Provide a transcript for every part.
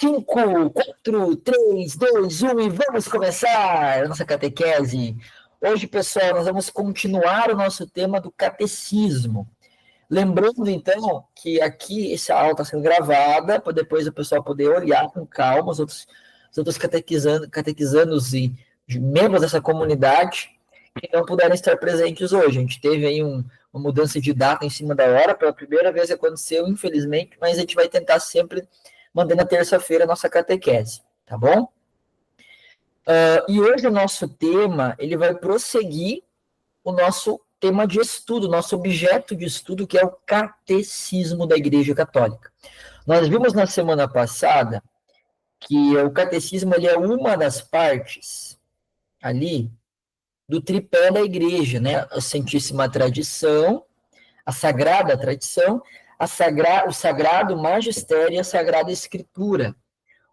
5, 4, 3, 2, 1 e vamos começar a nossa catequese. Hoje, pessoal, nós vamos continuar o nosso tema do catecismo. Lembrando, então, que aqui essa aula está sendo gravada, para depois o pessoal poder olhar com calma os outros catequizandos e membros dessa comunidade que não puderam estar presentes hoje. A gente teve aí uma mudança de data em cima da hora, pela primeira vez aconteceu, infelizmente, mas a gente vai tentar sempre manter na terça-feira a nossa catequese, tá bom? E hoje o nosso tema, ele vai prosseguir o nosso tema de estudo, nosso objeto de estudo, que é o catecismo da Igreja Católica. Nós vimos na semana passada que o catecismo ele é uma das partes ali do tripé da Igreja, né? A Santíssima Tradição, a Sagrada Tradição, o Sagrado Magistério e a Sagrada Escritura.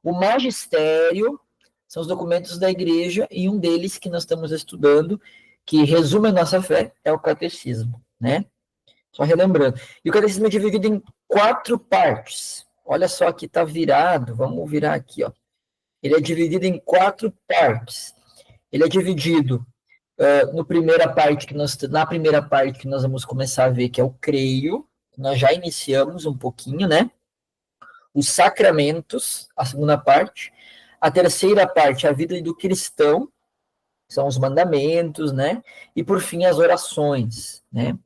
O magistério são os documentos da igreja e um deles que nós estamos estudando, que resume a nossa fé, é o catecismo, né? Só relembrando. E o catecismo é dividido em 4 partes. Olha só aqui está virado, vamos virar aqui, ó. Ele é dividido em 4 partes. Ele é dividido na primeira parte que nós vamos começar a ver, que é o creio. Nós já iniciamos um pouquinho, né? Os sacramentos, a segunda parte. A terceira parte, a vida do cristão, são os mandamentos, né? E, por fim, as orações, né?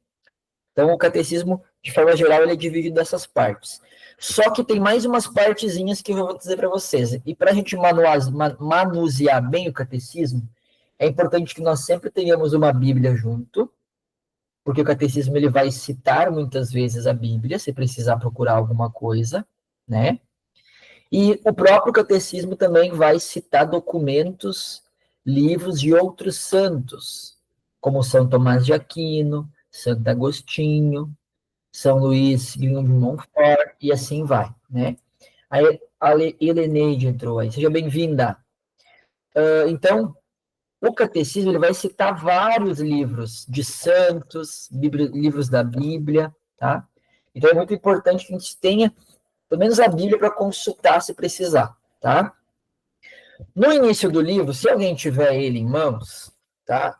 Então, o catecismo, de forma geral, ele é dividido nessas partes. Só que tem mais umas partezinhas que eu vou dizer para vocês. E para a gente manusear bem o catecismo, é importante que nós sempre tenhamos uma Bíblia junto, porque o catecismo ele vai citar muitas vezes a Bíblia, se precisar procurar alguma coisa, né? E o próprio catecismo também vai citar documentos, livros de outros santos, como São Tomás de Aquino, Santo Agostinho, São Luís de Montfort, e assim vai, né? Aí a Heleneide entrou aí, seja bem-vinda. Então, o catecismo ele vai citar vários livros de santos, livros da Bíblia, tá? Então é muito importante que a gente tenha pelo menos a Bíblia para consultar se precisar, tá? No início do livro, se alguém tiver ele em mãos, tá?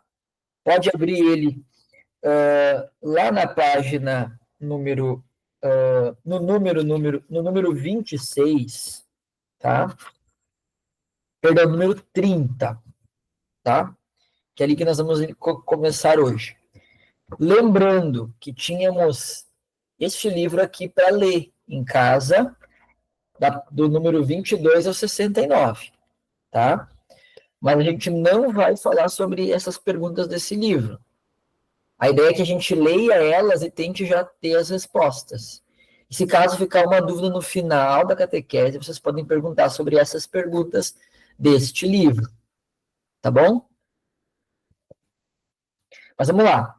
Pode abrir ele lá na página número no número 26, tá? Perdão, número 30, tá? Que é ali que nós vamos começar hoje. Lembrando que tínhamos este livro aqui para ler em casa, do número 22 ao 69, tá? Mas a gente não vai falar sobre essas perguntas desse livro. A ideia é que a gente leia elas e tente já ter as respostas. E se caso ficar uma dúvida no final da catequese, vocês podem perguntar sobre essas perguntas deste livro. Tá bom? Mas vamos lá.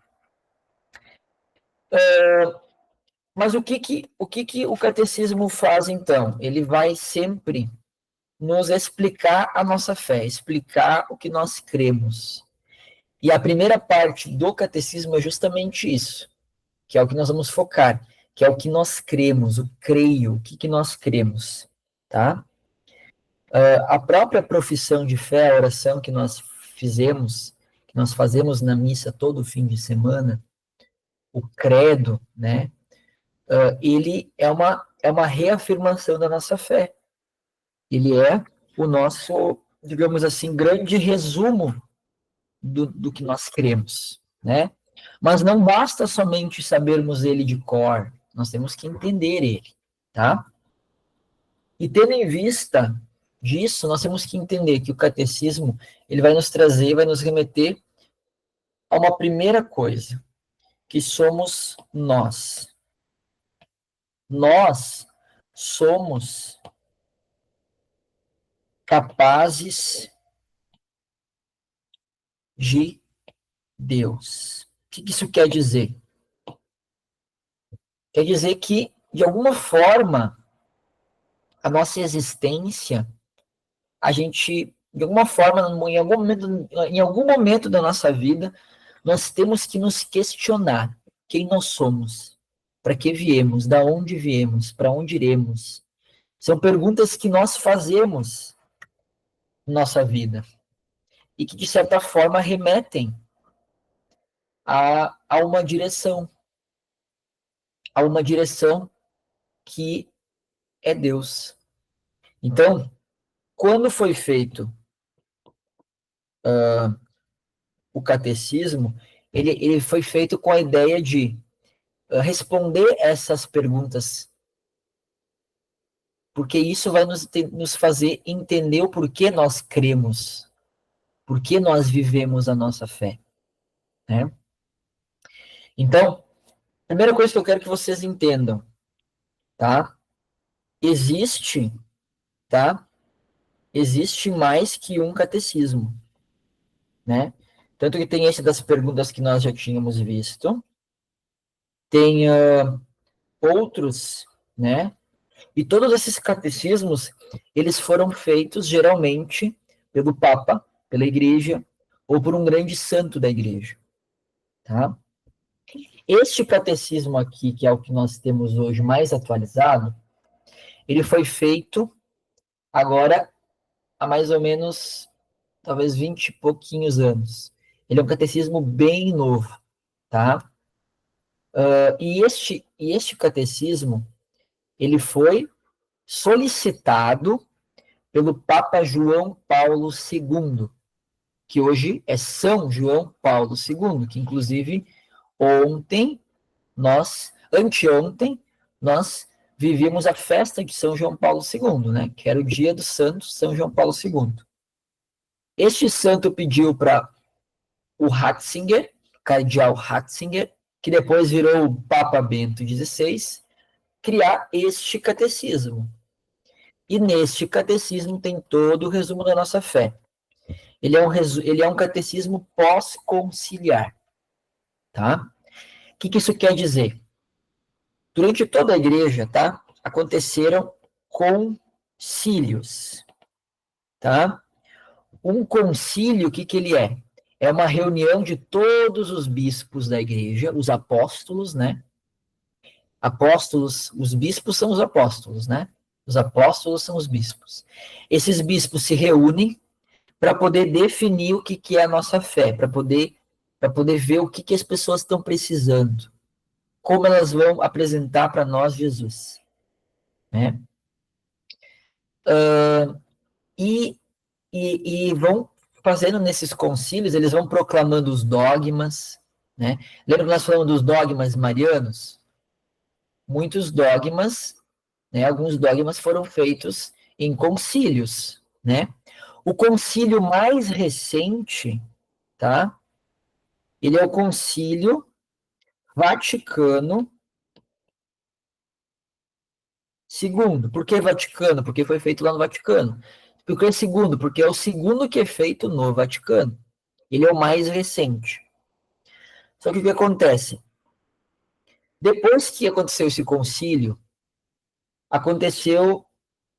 Mas o que o catecismo faz, então? Ele vai sempre nos explicar a nossa fé, explicar o que nós cremos. E a primeira parte do catecismo é justamente isso, que é o que nós vamos focar, que é o que nós cremos, o creio, o que nós cremos, tá? A própria profissão de fé, a oração que nós fazemos na missa todo fim de semana, o credo, né? Ele é uma reafirmação da nossa fé. Ele é o nosso, digamos assim, grande resumo do que nós cremos, né? Mas não basta somente sabermos ele de cor, nós temos que entender ele, tá? E tendo em vista disso, nós temos que entender que o catecismo, ele vai nos trazer, vai nos remeter a uma primeira coisa, que somos nós. Nós somos capazes de Deus. O que isso quer dizer? Quer dizer que, de alguma forma, a nossa existência, a gente, de alguma forma, em algum momento da nossa vida, nós temos que nos questionar quem nós somos, para que viemos, da onde viemos, para onde iremos, São perguntas que nós fazemos na nossa vida e que, de certa forma, remetem a uma direção que é Deus. Então, quando foi feito o catecismo, ele foi feito com a ideia de responder essas perguntas, porque isso vai nos fazer entender o porquê nós cremos, porquê nós vivemos a nossa fé, né? Então, primeira coisa que eu quero que vocês entendam, tá? Existe, tá? Existe mais que um catecismo, né? Tanto que tem esse das perguntas que nós já tínhamos visto, tem outros, né? E todos esses catecismos, eles foram feitos geralmente pelo Papa, pela Igreja, ou por um grande santo da Igreja, tá? Este catecismo aqui, que é o que nós temos hoje mais atualizado, ele foi feito agora há mais ou menos, talvez 20 e pouquinhos anos. Ele é um catecismo bem novo, tá? E este catecismo, ele foi solicitado pelo Papa João Paulo II, que hoje é São João Paulo II, que inclusive anteontem, nós vivíamos a festa de São João Paulo II, né? Que era o dia do santo São João Paulo II. Este santo pediu para o Ratzinger, cardeal Ratzinger, que depois virou o Papa Bento XVI, criar este catecismo. E neste catecismo tem todo o resumo da nossa fé. Ele é um catecismo pós-conciliar, tá? O que isso quer dizer? Durante toda a igreja, tá? Aconteceram concílios, tá? Um concílio, o que ele é? É uma reunião de todos os bispos da igreja, os apóstolos, né? Apóstolos, os bispos são os apóstolos, né? Os apóstolos são os bispos. Esses bispos se reúnem para poder definir o que é a nossa fé, para poder ver o que as pessoas estão precisando, como elas vão apresentar para nós Jesus, né? E, e vão fazendo nesses concílios, eles vão proclamando os dogmas, né? Lembra que nós falamos dos dogmas marianos? Muitos dogmas, né? Alguns dogmas foram feitos em concílios, né? O concílio mais recente, tá? Ele é o Concílio Vaticano II. Por que Vaticano? Porque foi feito lá no Vaticano. Por que segundo? Porque é o segundo que é feito no Vaticano. Ele é o mais recente. Só que o que acontece? Depois que aconteceu esse concílio, aconteceu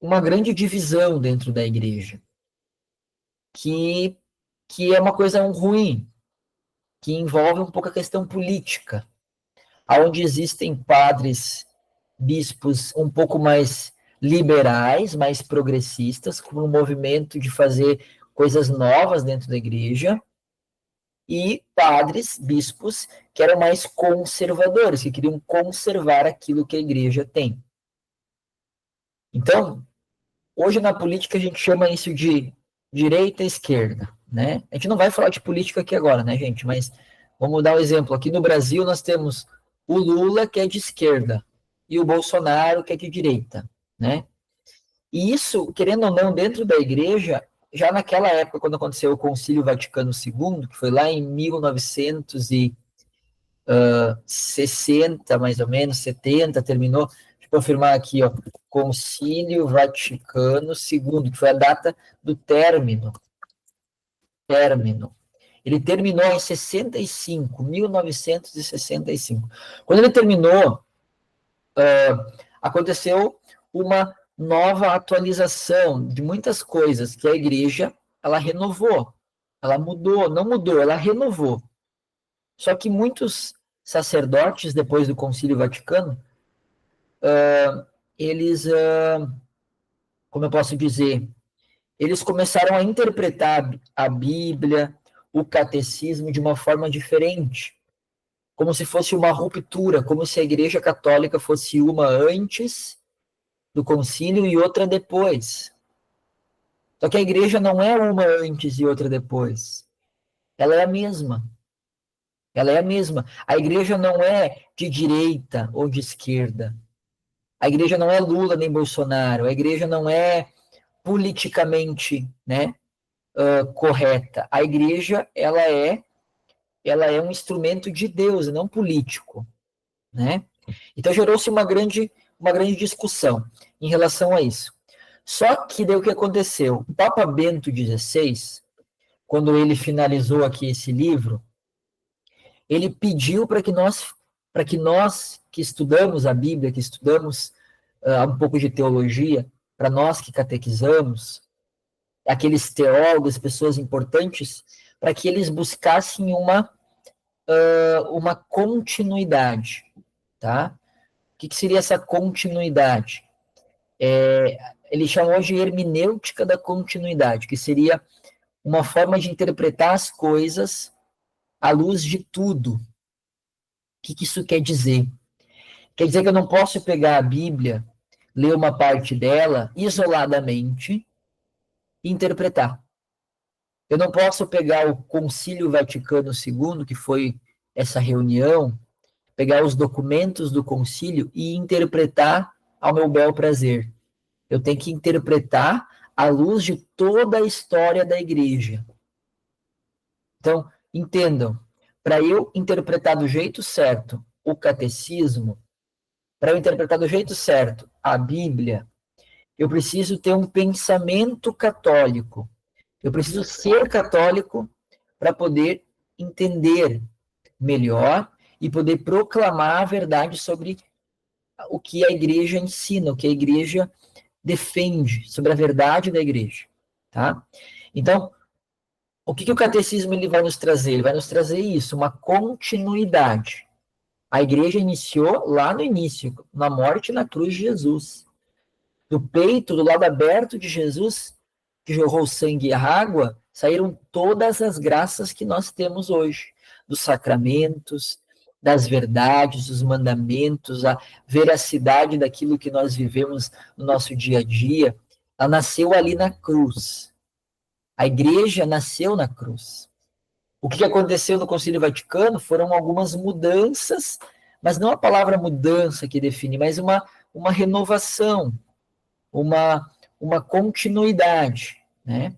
uma grande divisão dentro da igreja, que, que é uma coisa ruim, que envolve um pouco a questão política, onde existem padres, bispos um pouco mais liberais, mais progressistas, com um movimento de fazer coisas novas dentro da igreja, e padres, bispos, que eram mais conservadores, que queriam conservar aquilo que a igreja tem. Então, hoje na política a gente chama isso de direita e esquerda, né? A gente não vai falar de política aqui agora, né, gente? Mas vamos dar um exemplo. Aqui no Brasil nós temos o Lula, que é de esquerda, e o Bolsonaro, que é de direita, né? E isso, querendo ou não, dentro da igreja, já naquela época, quando aconteceu o Concílio Vaticano II, que foi lá em 1960, mais ou menos, 70, terminou, deixa eu confirmar aqui, ó, Concílio Vaticano II, que foi a data do término. Ele terminou em 65, 1965. Quando ele terminou, aconteceu uma nova atualização de muitas coisas que a igreja, ela renovou, ela mudou, não mudou, ela renovou. Só que muitos sacerdotes, depois do Concílio Vaticano, eles como eu posso dizer, eles começaram a interpretar a Bíblia, o catecismo de uma forma diferente, como se fosse uma ruptura, como se a Igreja Católica fosse uma antes do concílio e outra depois. Só que a igreja não é uma antes e outra depois. Ela é a mesma. Ela é a mesma. A igreja não é de direita ou de esquerda. A igreja não é Lula nem Bolsonaro. A igreja não é politicamente, né, correta. A igreja ela é um instrumento de Deus, não político, né? Então gerou-se uma grande discussão em relação a isso. Só que daí o que aconteceu? O Papa Bento XVI, quando ele finalizou aqui esse livro, ele pediu para que nós que estudamos a Bíblia, que estudamos um pouco de teologia, para nós que catequizamos, aqueles teólogos, pessoas importantes, para que eles buscassem uma continuidade, tá? O que seria essa continuidade? Ele chamou de hermenêutica da continuidade, que seria uma forma de interpretar as coisas à luz de tudo. O que isso quer dizer? Quer dizer que eu não posso pegar a Bíblia, ler uma parte dela isoladamente e interpretar. Eu não posso pegar o Concílio Vaticano II, que foi essa reunião, pegar os documentos do concílio e interpretar ao meu bel prazer. Eu tenho que interpretar à luz de toda a história da igreja. Então, entendam, para eu interpretar do jeito certo o catecismo, para eu interpretar do jeito certo a Bíblia, eu preciso ter um pensamento católico. Eu preciso ser católico para poder entender melhor e poder proclamar a verdade sobre o que a igreja ensina, o que a igreja defende, sobre a verdade da igreja, tá? Então, o que o catecismo ele vai nos trazer? Ele vai nos trazer isso, uma continuidade. A igreja iniciou lá no início, na morte e na cruz de Jesus. Do peito, do lado aberto de Jesus, que jorrou sangue e água, saíram todas as graças que nós temos hoje, dos sacramentos, das verdades, dos mandamentos, a veracidade daquilo que nós vivemos no nosso dia a dia. Ela nasceu ali na cruz. A igreja nasceu na cruz. O que aconteceu no Concílio Vaticano foram algumas mudanças, mas não a palavra mudança que define, mas uma renovação, uma continuidade, né?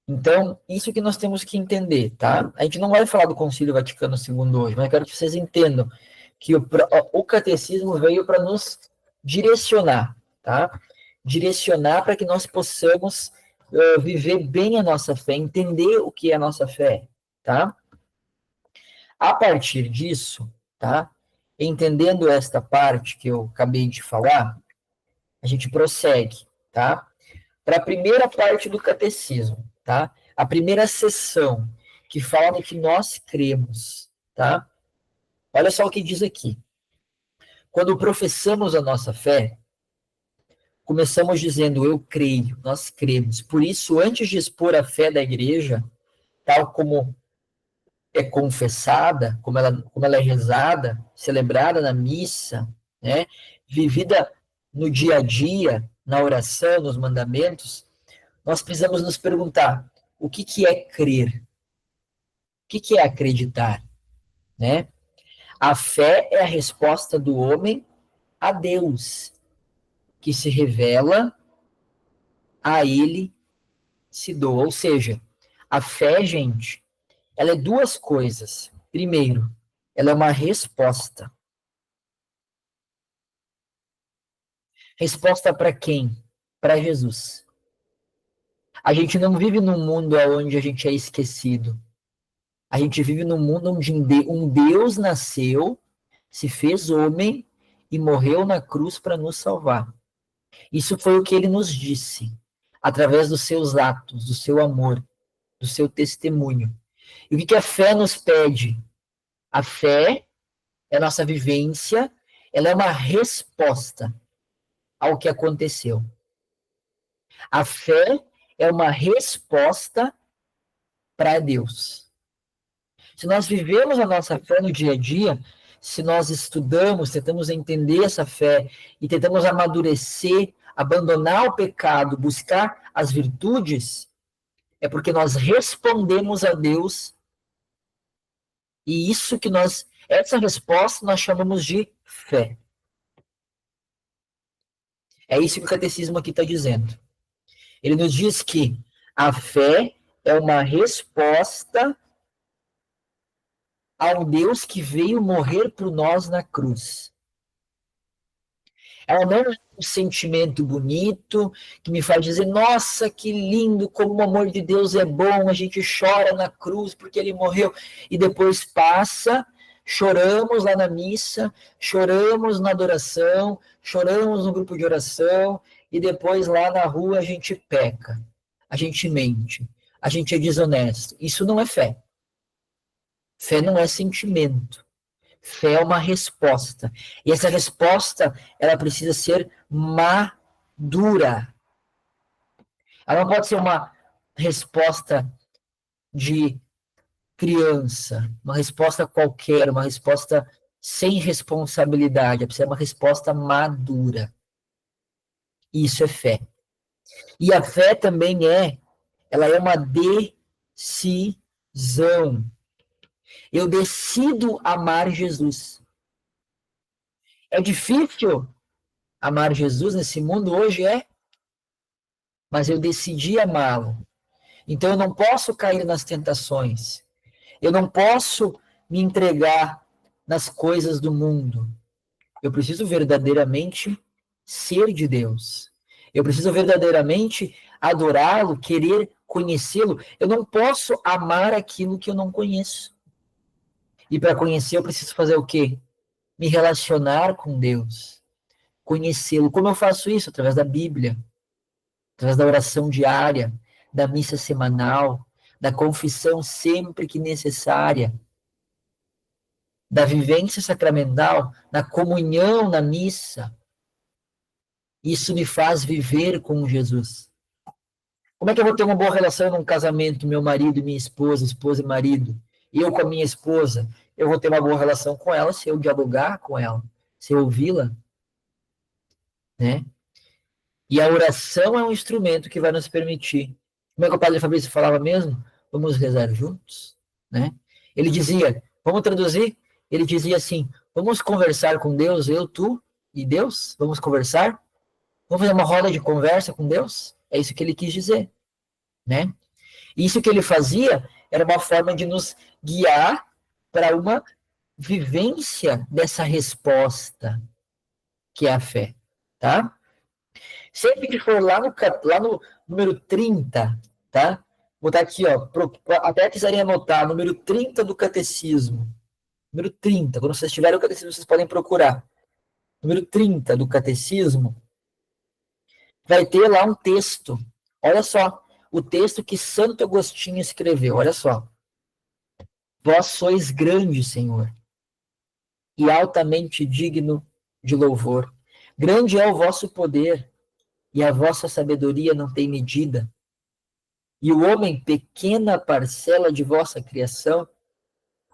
Então, isso que nós temos que entender, tá? A gente não vai falar do Concílio Vaticano II hoje, mas eu quero que vocês entendam que o catecismo veio para nos direcionar, tá? Direcionar para que nós possamos viver bem a nossa fé, entender o que é a nossa fé, tá? A partir disso, tá? Entendendo esta parte que eu acabei de falar, a gente prossegue, tá? Para a primeira parte do catecismo, tá? A primeira sessão que fala do que nós cremos, tá? Olha só o que diz aqui. Quando professamos a nossa fé, começamos dizendo eu creio, nós cremos. Por isso, antes de expor a fé da igreja, tal como é confessada, como ela é rezada, celebrada na missa, né? Vivida no dia a dia, na oração, nos mandamentos, nós precisamos nos perguntar o que é crer? O que é acreditar? Né? A fé é a resposta do homem a Deus, que se revela a ele, se doa. Ou seja, a fé, gente, ela é duas coisas. Primeiro, ela é uma resposta. Resposta para quem? Para Jesus. A gente não vive num mundo onde a gente é esquecido. A gente vive num mundo onde um Deus nasceu, se fez homem e morreu na cruz para nos salvar. Isso foi o que ele nos disse, através dos seus atos, do seu amor, do seu testemunho. E o que a fé nos pede? A fé é a nossa vivência, ela é uma resposta ao que aconteceu. A fé é uma resposta para Deus. Se nós vivemos a nossa fé no dia a dia, se nós estudamos, tentamos entender essa fé e tentamos amadurecer, abandonar o pecado, buscar as virtudes, é porque nós respondemos a Deus e essa resposta nós chamamos de fé. É isso que o catecismo aqui está dizendo. Ele nos diz que a fé é uma resposta ao Deus que veio morrer por nós na cruz. Ela não é um sentimento bonito que me faz dizer, nossa, que lindo, como o amor de Deus é bom, a gente chora na cruz porque ele morreu, e depois passa, choramos lá na missa, choramos na adoração, choramos no grupo de oração, e depois lá na rua a gente peca, a gente mente, a gente é desonesto. Isso não é fé. Fé não é sentimento. Fé é uma resposta. E essa resposta, ela precisa ser madura. Ela não pode ser uma resposta de criança, uma resposta qualquer, uma resposta sem responsabilidade. Ela precisa ser uma resposta madura. Isso é fé. E a fé também ela é uma decisão. Eu decido amar Jesus. É difícil amar Jesus nesse mundo hoje, mas eu decidi amá-lo. Então eu não posso cair nas tentações. Eu não posso me entregar nas coisas do mundo. Eu preciso verdadeiramente ser de Deus. Eu preciso verdadeiramente adorá-lo, querer conhecê-lo. Eu não posso amar aquilo que eu não conheço. E para conhecer eu preciso fazer o quê? Me relacionar com Deus, conhecê-lo. Como eu faço isso? Através da Bíblia, através da oração diária, da missa semanal, da confissão sempre que necessária, da vivência sacramental, da comunhão na missa. Isso me faz viver com Jesus. Como é que eu vou ter uma boa relação num casamento, meu marido e minha esposa, esposa e marido? Eu com a minha esposa, eu vou ter uma boa relação com ela se eu dialogar com ela, se eu ouvi-la, né? E a oração é um instrumento que vai nos permitir. Como é que o padre Fabrício falava mesmo? Vamos rezar juntos, né? Ele dizia, vamos traduzir? Ele dizia assim, vamos conversar com Deus, eu, tu e Deus? Vamos conversar? Vamos fazer uma roda de conversa com Deus? É isso que ele quis dizer, né? E isso que ele fazia era uma forma de nos guiar para uma vivência dessa resposta, que é a fé, tá? Sempre que for lá no número 30, tá? Vou botar aqui, ó, até quiserem anotar, número 30 do catecismo. Número 30, quando vocês tiverem o catecismo, vocês podem procurar. Número 30 do catecismo, vai ter lá um texto. Olha só, o texto que Santo Agostinho escreveu, olha só. Vós sois grande, Senhor, e altamente digno de louvor. Grande é o vosso poder, e a vossa sabedoria não tem medida. E o homem, pequena parcela de vossa criação,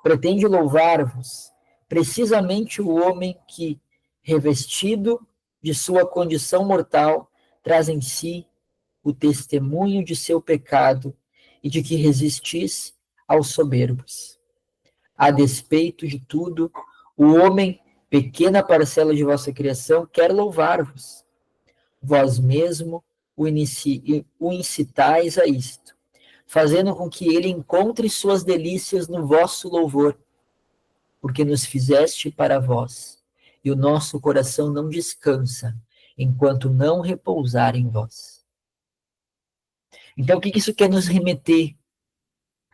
pretende louvar-vos, precisamente o homem que, revestido de sua condição mortal, traz em si o testemunho de seu pecado e de que resistis aos soberbos. A despeito de tudo, o homem, pequena parcela de vossa criação, quer louvar-vos. Vós mesmo o incitais a isto, fazendo com que ele encontre suas delícias no vosso louvor, porque nos fizeste para vós, e o nosso coração não descansa, enquanto não repousar em vós. Então, o que isso quer nos remeter?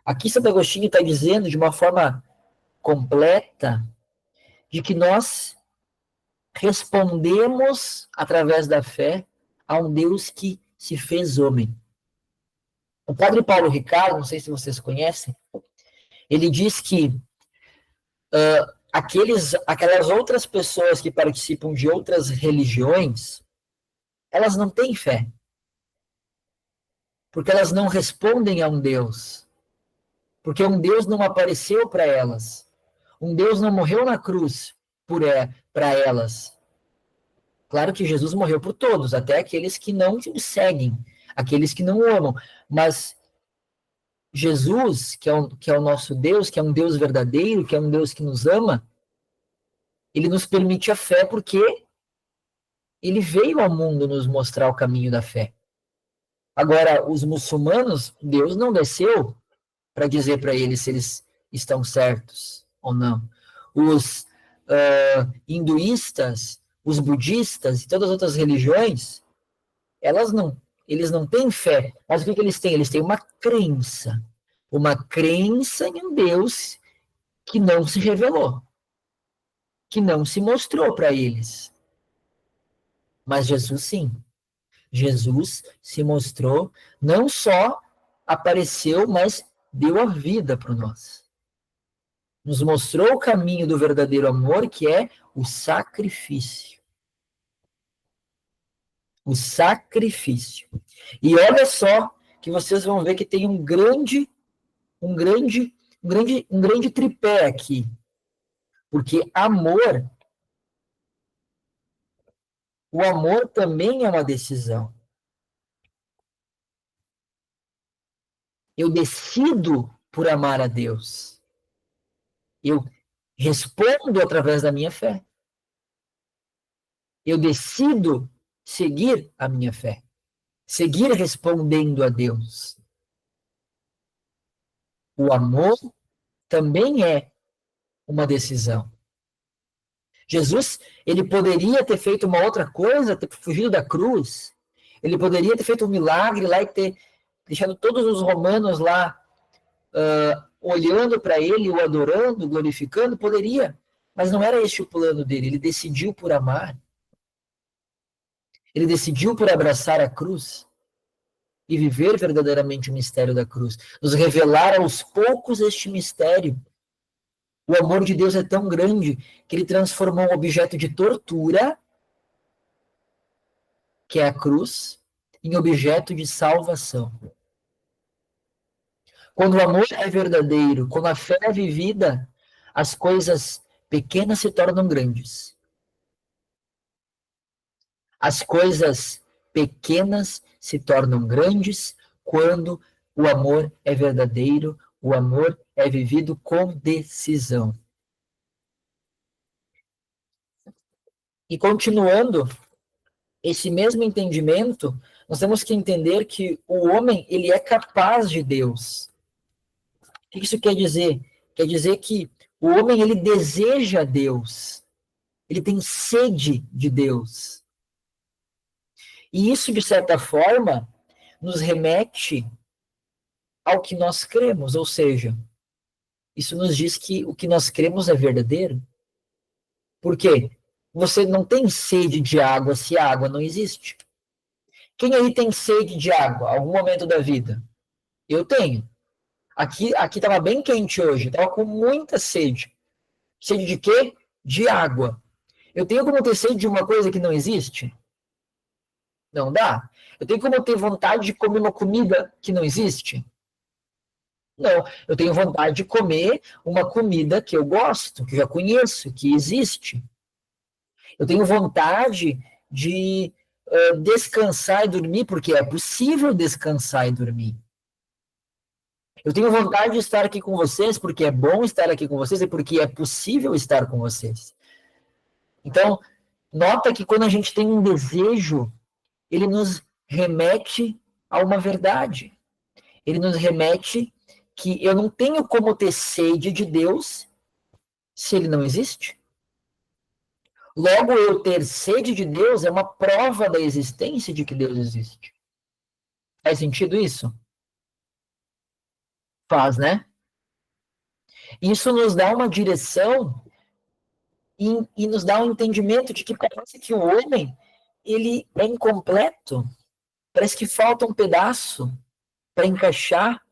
Aqui Santo Agostinho está dizendo, de uma forma completa, de que nós respondemos, através da fé, a um Deus que se fez homem. O padre Paulo Ricardo, não sei se vocês conhecem, ele diz que aquelas outras pessoas que participam de outras religiões, elas não têm fé. porque elas não respondem a um Deus, porque um Deus não apareceu para elas, um Deus não morreu na cruz para elas. Claro que Jesus morreu por todos, até aqueles que não o seguem, aqueles que não o amam, mas Jesus, que é o nosso Deus, que é um Deus verdadeiro, que é um Deus que nos ama, ele nos permite a fé porque ele veio ao mundo nos mostrar o caminho da fé. Agora, os muçulmanos, Deus não desceu para dizer para eles se eles estão certos ou não. Os hinduístas, os budistas e todas as outras religiões, eles não têm fé. Mas o que eles têm? Eles têm uma crença em um Deus que não se revelou, que não se mostrou para eles. Mas Jesus sim. Jesus se mostrou, não só apareceu, mas deu a vida para nós. Nos mostrou o caminho do verdadeiro amor, que é o sacrifício. O sacrifício. E olha só que vocês vão ver que tem um grande tripé aqui. Porque o amor também é uma decisão. Eu decido por amar a Deus. Eu respondo através da minha fé. Eu decido seguir a minha fé. Seguir respondendo a Deus. O amor também é uma decisão. Jesus, ele poderia ter feito uma outra coisa, ter fugido da cruz. Ele poderia ter feito um milagre lá e ter deixado todos os romanos lá olhando para ele, o adorando, glorificando, poderia. Mas não era este o plano dele. Ele decidiu por amar. Ele decidiu por abraçar a cruz e viver verdadeiramente o mistério da cruz. Nos revelar aos poucos este mistério. O amor de Deus é tão grande que ele transformou um objeto de tortura, que é a cruz, em objeto de salvação. Quando o amor é verdadeiro, quando a fé é vivida, as coisas pequenas se tornam grandes. As coisas pequenas se tornam grandes quando o amor é verdadeiro, o amor é vivido com decisão. E continuando esse mesmo entendimento, nós temos que entender que o homem, ele é capaz de Deus. O que isso quer dizer? Quer dizer que o homem, ele deseja Deus. Ele tem sede de Deus. E isso, de certa forma, nos remete ao que nós cremos, ou seja, isso nos diz que o que nós cremos é verdadeiro. Por quê? Você não tem sede de água se a água não existe. Quem aí tem sede de água, algum momento da vida? Eu tenho. Aqui estava bem quente hoje, estava com muita sede. Sede de quê? De água. Eu tenho como ter sede de uma coisa que não existe? Não dá. Eu tenho como ter vontade de comer uma comida que não existe? Não. Eu tenho vontade de comer uma comida que eu gosto, que eu já conheço, que existe. Eu tenho vontade de descansar e dormir, porque é possível descansar e dormir. Eu tenho vontade de estar aqui com vocês, porque é bom estar aqui com vocês e porque é possível estar com vocês. Então, nota que quando a gente tem um desejo, ele nos remete a uma verdade. Ele nos remete que eu não tenho como ter sede de Deus se ele não existe. Logo, eu ter sede de Deus é uma prova da existência de que Deus existe. Faz sentido isso? Faz, né? Isso nos dá uma direção e nos dá um entendimento de que parece que o homem ele é incompleto. Parece que falta um pedaço para encaixar.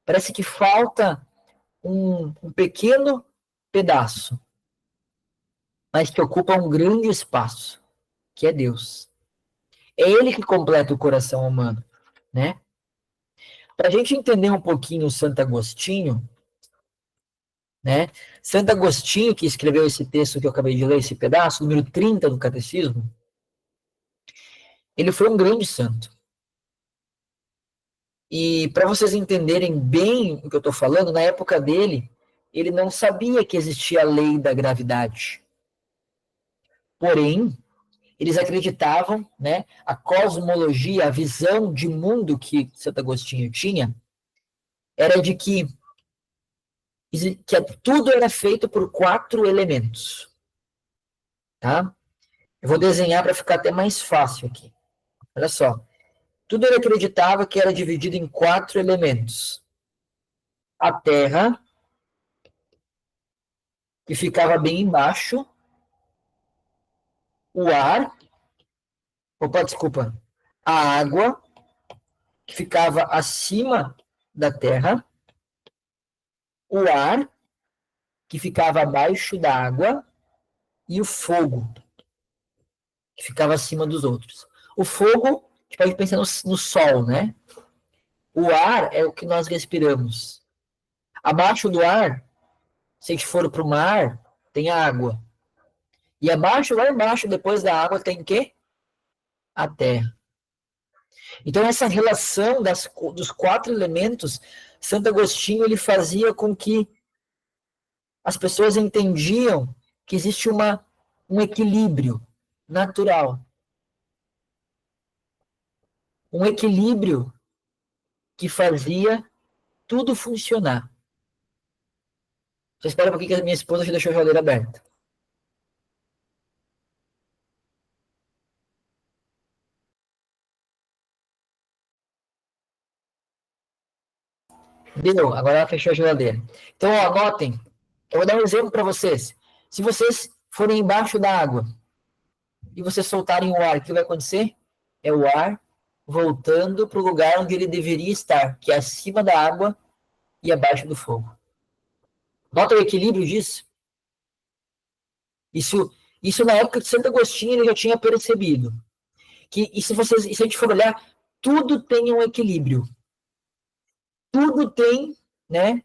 Parece que falta um pequeno pedaço, mas que ocupa um grande espaço, que é Deus. É Ele que completa o coração humano. né? Para a gente entender um pouquinho o Santo Agostinho, né? Santo Agostinho, que escreveu esse texto que eu acabei de ler, esse pedaço, número 30 do Catecismo, ele foi um grande santo. E para vocês entenderem bem o que eu estou falando, na época dele, ele não sabia que existia a lei da gravidade. Porém, eles acreditavam, né, a cosmologia, a visão de mundo que Santo Agostinho tinha, era de que tudo era feito por 4 elementos, tá? Eu vou desenhar para ficar até mais fácil aqui. Olha só. Tudo ele acreditava que era dividido em 4 elementos. A terra, que ficava bem embaixo. O ar. Opa, desculpa. A água, que ficava acima da terra. O ar, que ficava abaixo da água. E o fogo, que ficava acima dos outros. O fogo, a gente pode pensar no sol, né? O ar é o que nós respiramos. Abaixo do ar, se a gente for para o mar, tem água. E abaixo, lá embaixo, depois da água, tem o quê? A terra. Então, essa relação dos 4 elementos, Santo Agostinho ele fazia com que as pessoas entendiam que existe um equilíbrio natural. Um equilíbrio que fazia tudo funcionar. Só espera um pouquinho que a minha esposa já deixou a geladeira aberta. Deu, agora ela fechou a geladeira. Então, ó, anotem. Eu vou dar um exemplo para vocês. Se vocês forem embaixo da água e vocês soltarem o ar, o que vai acontecer? É o ar voltando para o lugar onde ele deveria estar, que é acima da água e abaixo do fogo. Nota o equilíbrio disso? Isso na época de Santo Agostinho ele já tinha percebido. E se a gente for olhar, tudo tem um equilíbrio. Tudo tem, né?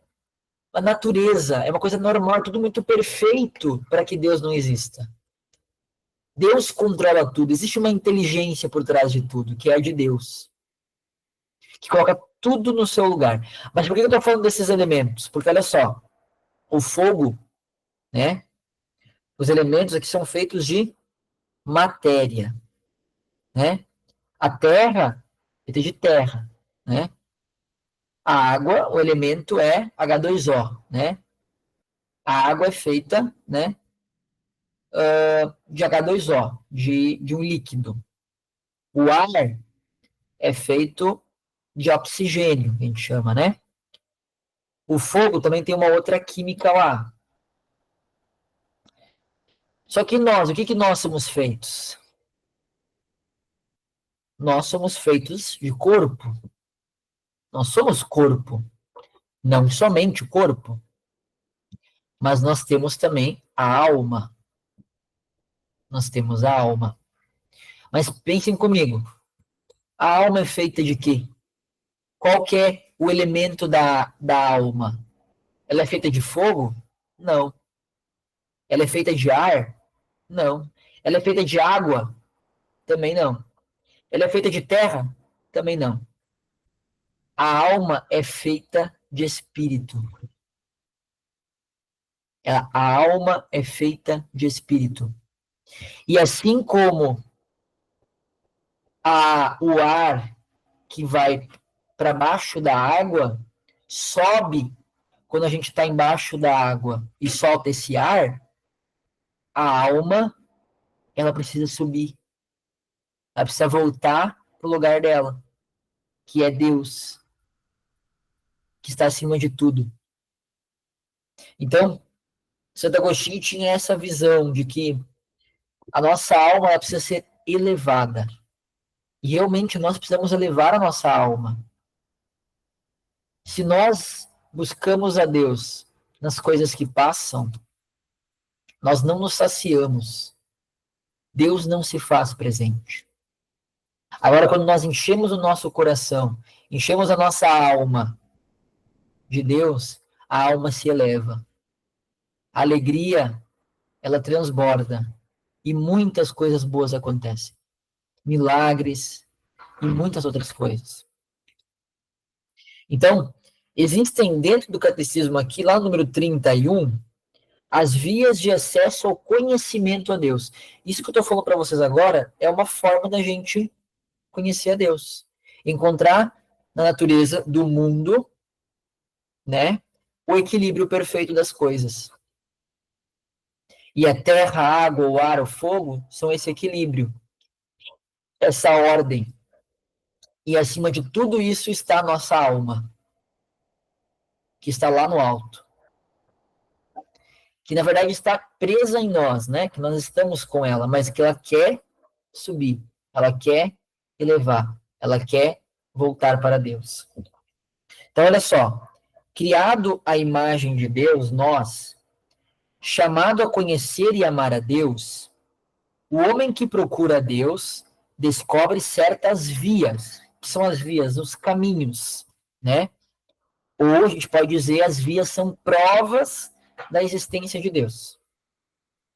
A natureza é uma coisa normal, tudo muito perfeito para que Deus não exista. Deus controla tudo, existe uma inteligência por trás de tudo, que é a de Deus, que coloca tudo no seu lugar. Mas por que eu estou falando desses elementos? Porque olha só, o fogo, né? Os elementos aqui são feitos de matéria, né? A terra é feita de terra, né? A água, o elemento é H2O, né? A água é feita, né? De H2O, de um líquido. O ar é feito de oxigênio, a gente chama, né? O fogo também tem uma outra química lá. Só que nós, o que nós somos feitos? Nós somos feitos de corpo. Nós somos corpo. Não somente o corpo, mas nós temos também a alma. Nós temos a alma. Mas pensem comigo. A alma é feita de quê? Qual que é o elemento da alma? Ela é feita de fogo? Não. Ela é feita de ar? Não. Ela é feita de água? Também não. Ela é feita de terra? Também não. A alma é feita de espírito. A alma é feita de espírito. E assim como o ar que vai para baixo da água sobe quando a gente está embaixo da água e solta esse ar, a alma ela precisa subir. Ela precisa voltar para o lugar dela, que é Deus, que está acima de tudo. Então, Santo Agostinho tinha essa visão de que a nossa alma ela precisa ser elevada. E realmente nós precisamos elevar a nossa alma. Se nós buscamos a Deus nas coisas que passam, nós não nos saciamos. Deus não se faz presente. Agora, quando nós enchemos o nosso coração, enchemos a nossa alma de Deus, a alma se eleva. A alegria, ela transborda. E muitas coisas boas acontecem. Milagres e muitas outras coisas. Então, existem dentro do catecismo aqui, lá no número 31, as vias de acesso ao conhecimento a Deus. Isso que eu estou falando para vocês agora é uma forma da gente conhecer a Deus. Encontrar na natureza do mundo, né, o equilíbrio perfeito das coisas. E a terra, a água, o ar, o fogo são esse equilíbrio, essa ordem. E acima de tudo isso está a nossa alma, que está lá no alto. Que na verdade está presa em nós, né? Que nós estamos com ela, mas que ela quer subir, ela quer elevar, ela quer voltar para Deus. Então, olha só, criado à imagem de Deus, nós, chamado a conhecer e amar a Deus, o homem que procura a Deus descobre certas vias, que são as vias, os caminhos, né? Ou a gente pode dizer, as vias são provas da existência de Deus.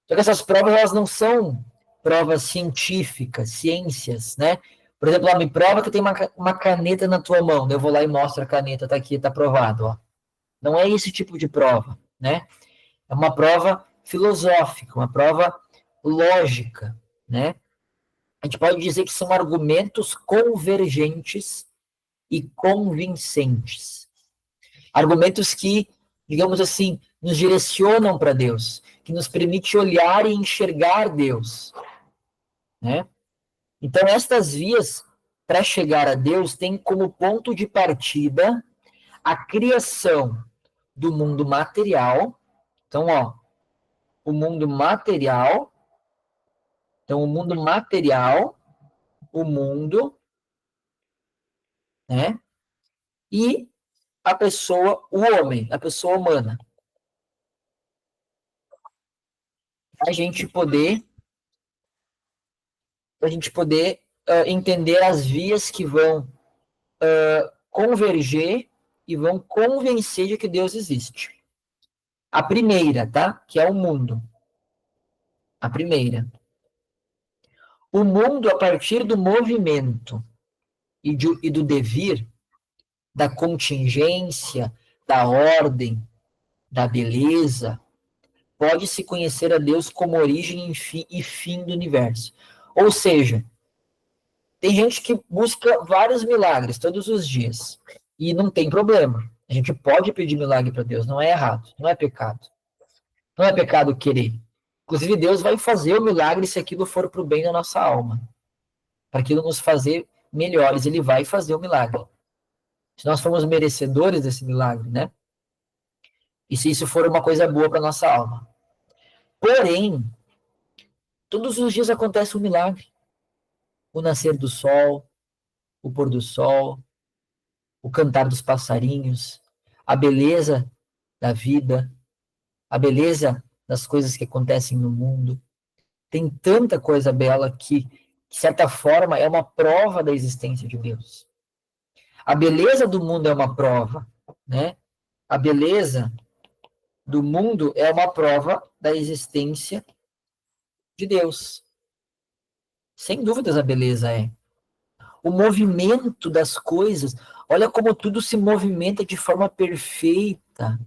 Só que essas provas, elas não são provas científicas, ciências, né? Por exemplo, ela me prova que tem uma caneta na tua mão, eu vou lá e mostro a caneta, tá aqui, tá provado, ó. Não é esse tipo de prova, né? É uma prova filosófica, uma prova lógica, né? A gente pode dizer que são argumentos convergentes e convincentes. Argumentos que, digamos assim, nos direcionam para Deus, que nos permite olhar e enxergar Deus, né? Então, estas vias para chegar a Deus têm como ponto de partida a criação do mundo material. Então, ó, o mundo material. Então, o mundo material, o mundo, né? E a pessoa, o homem, a pessoa humana. A gente poder, entender as vias que vão converger e vão convencer de que Deus existe. A primeira, tá? Que é o mundo. A primeira. O mundo, a partir do movimento e do devir, da contingência, da ordem, da beleza, pode-se conhecer a Deus como origem e fim do universo. Ou seja, tem gente que busca vários milagres todos os dias. E não tem problema. A gente pode pedir milagre para Deus, não é errado, não é pecado. Não é pecado querer. Inclusive, Deus vai fazer o milagre se aquilo for para o bem da nossa alma. Para aquilo nos fazer melhores, Ele vai fazer o milagre. Se nós formos merecedores desse milagre, né? E se isso for uma coisa boa para nossa alma. Porém, todos os dias acontece um milagre. O nascer do sol, o pôr do sol, o cantar dos passarinhos, a beleza da vida, a beleza das coisas que acontecem no mundo. Tem tanta coisa bela que, de certa forma, é uma prova da existência de Deus. A beleza do mundo é uma prova, né? A beleza do mundo é uma prova da existência de Deus. Sem dúvidas a beleza é. O movimento das coisas, olha como tudo se movimenta de forma perfeita.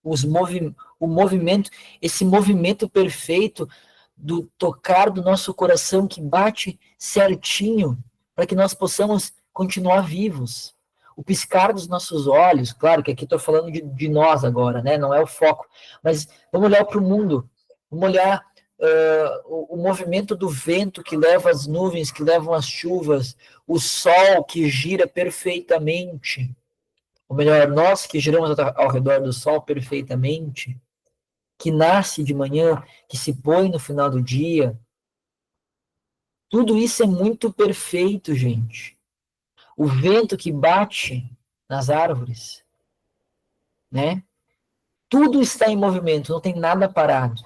O movimento, esse movimento perfeito do tocar do nosso coração que bate certinho para que nós possamos continuar vivos. O piscar dos nossos olhos, claro que aqui estou falando de nós agora, né? Não é o foco, mas vamos olhar para o mundo, vamos olhar o movimento do vento que leva as nuvens, que levam as chuvas, o sol que gira perfeitamente, ou melhor, nós que giramos ao redor do sol perfeitamente, que nasce de manhã, que se põe no final do dia. Tudo isso é muito perfeito, gente. O vento que bate nas árvores, né? Tudo está em movimento, não tem nada parado.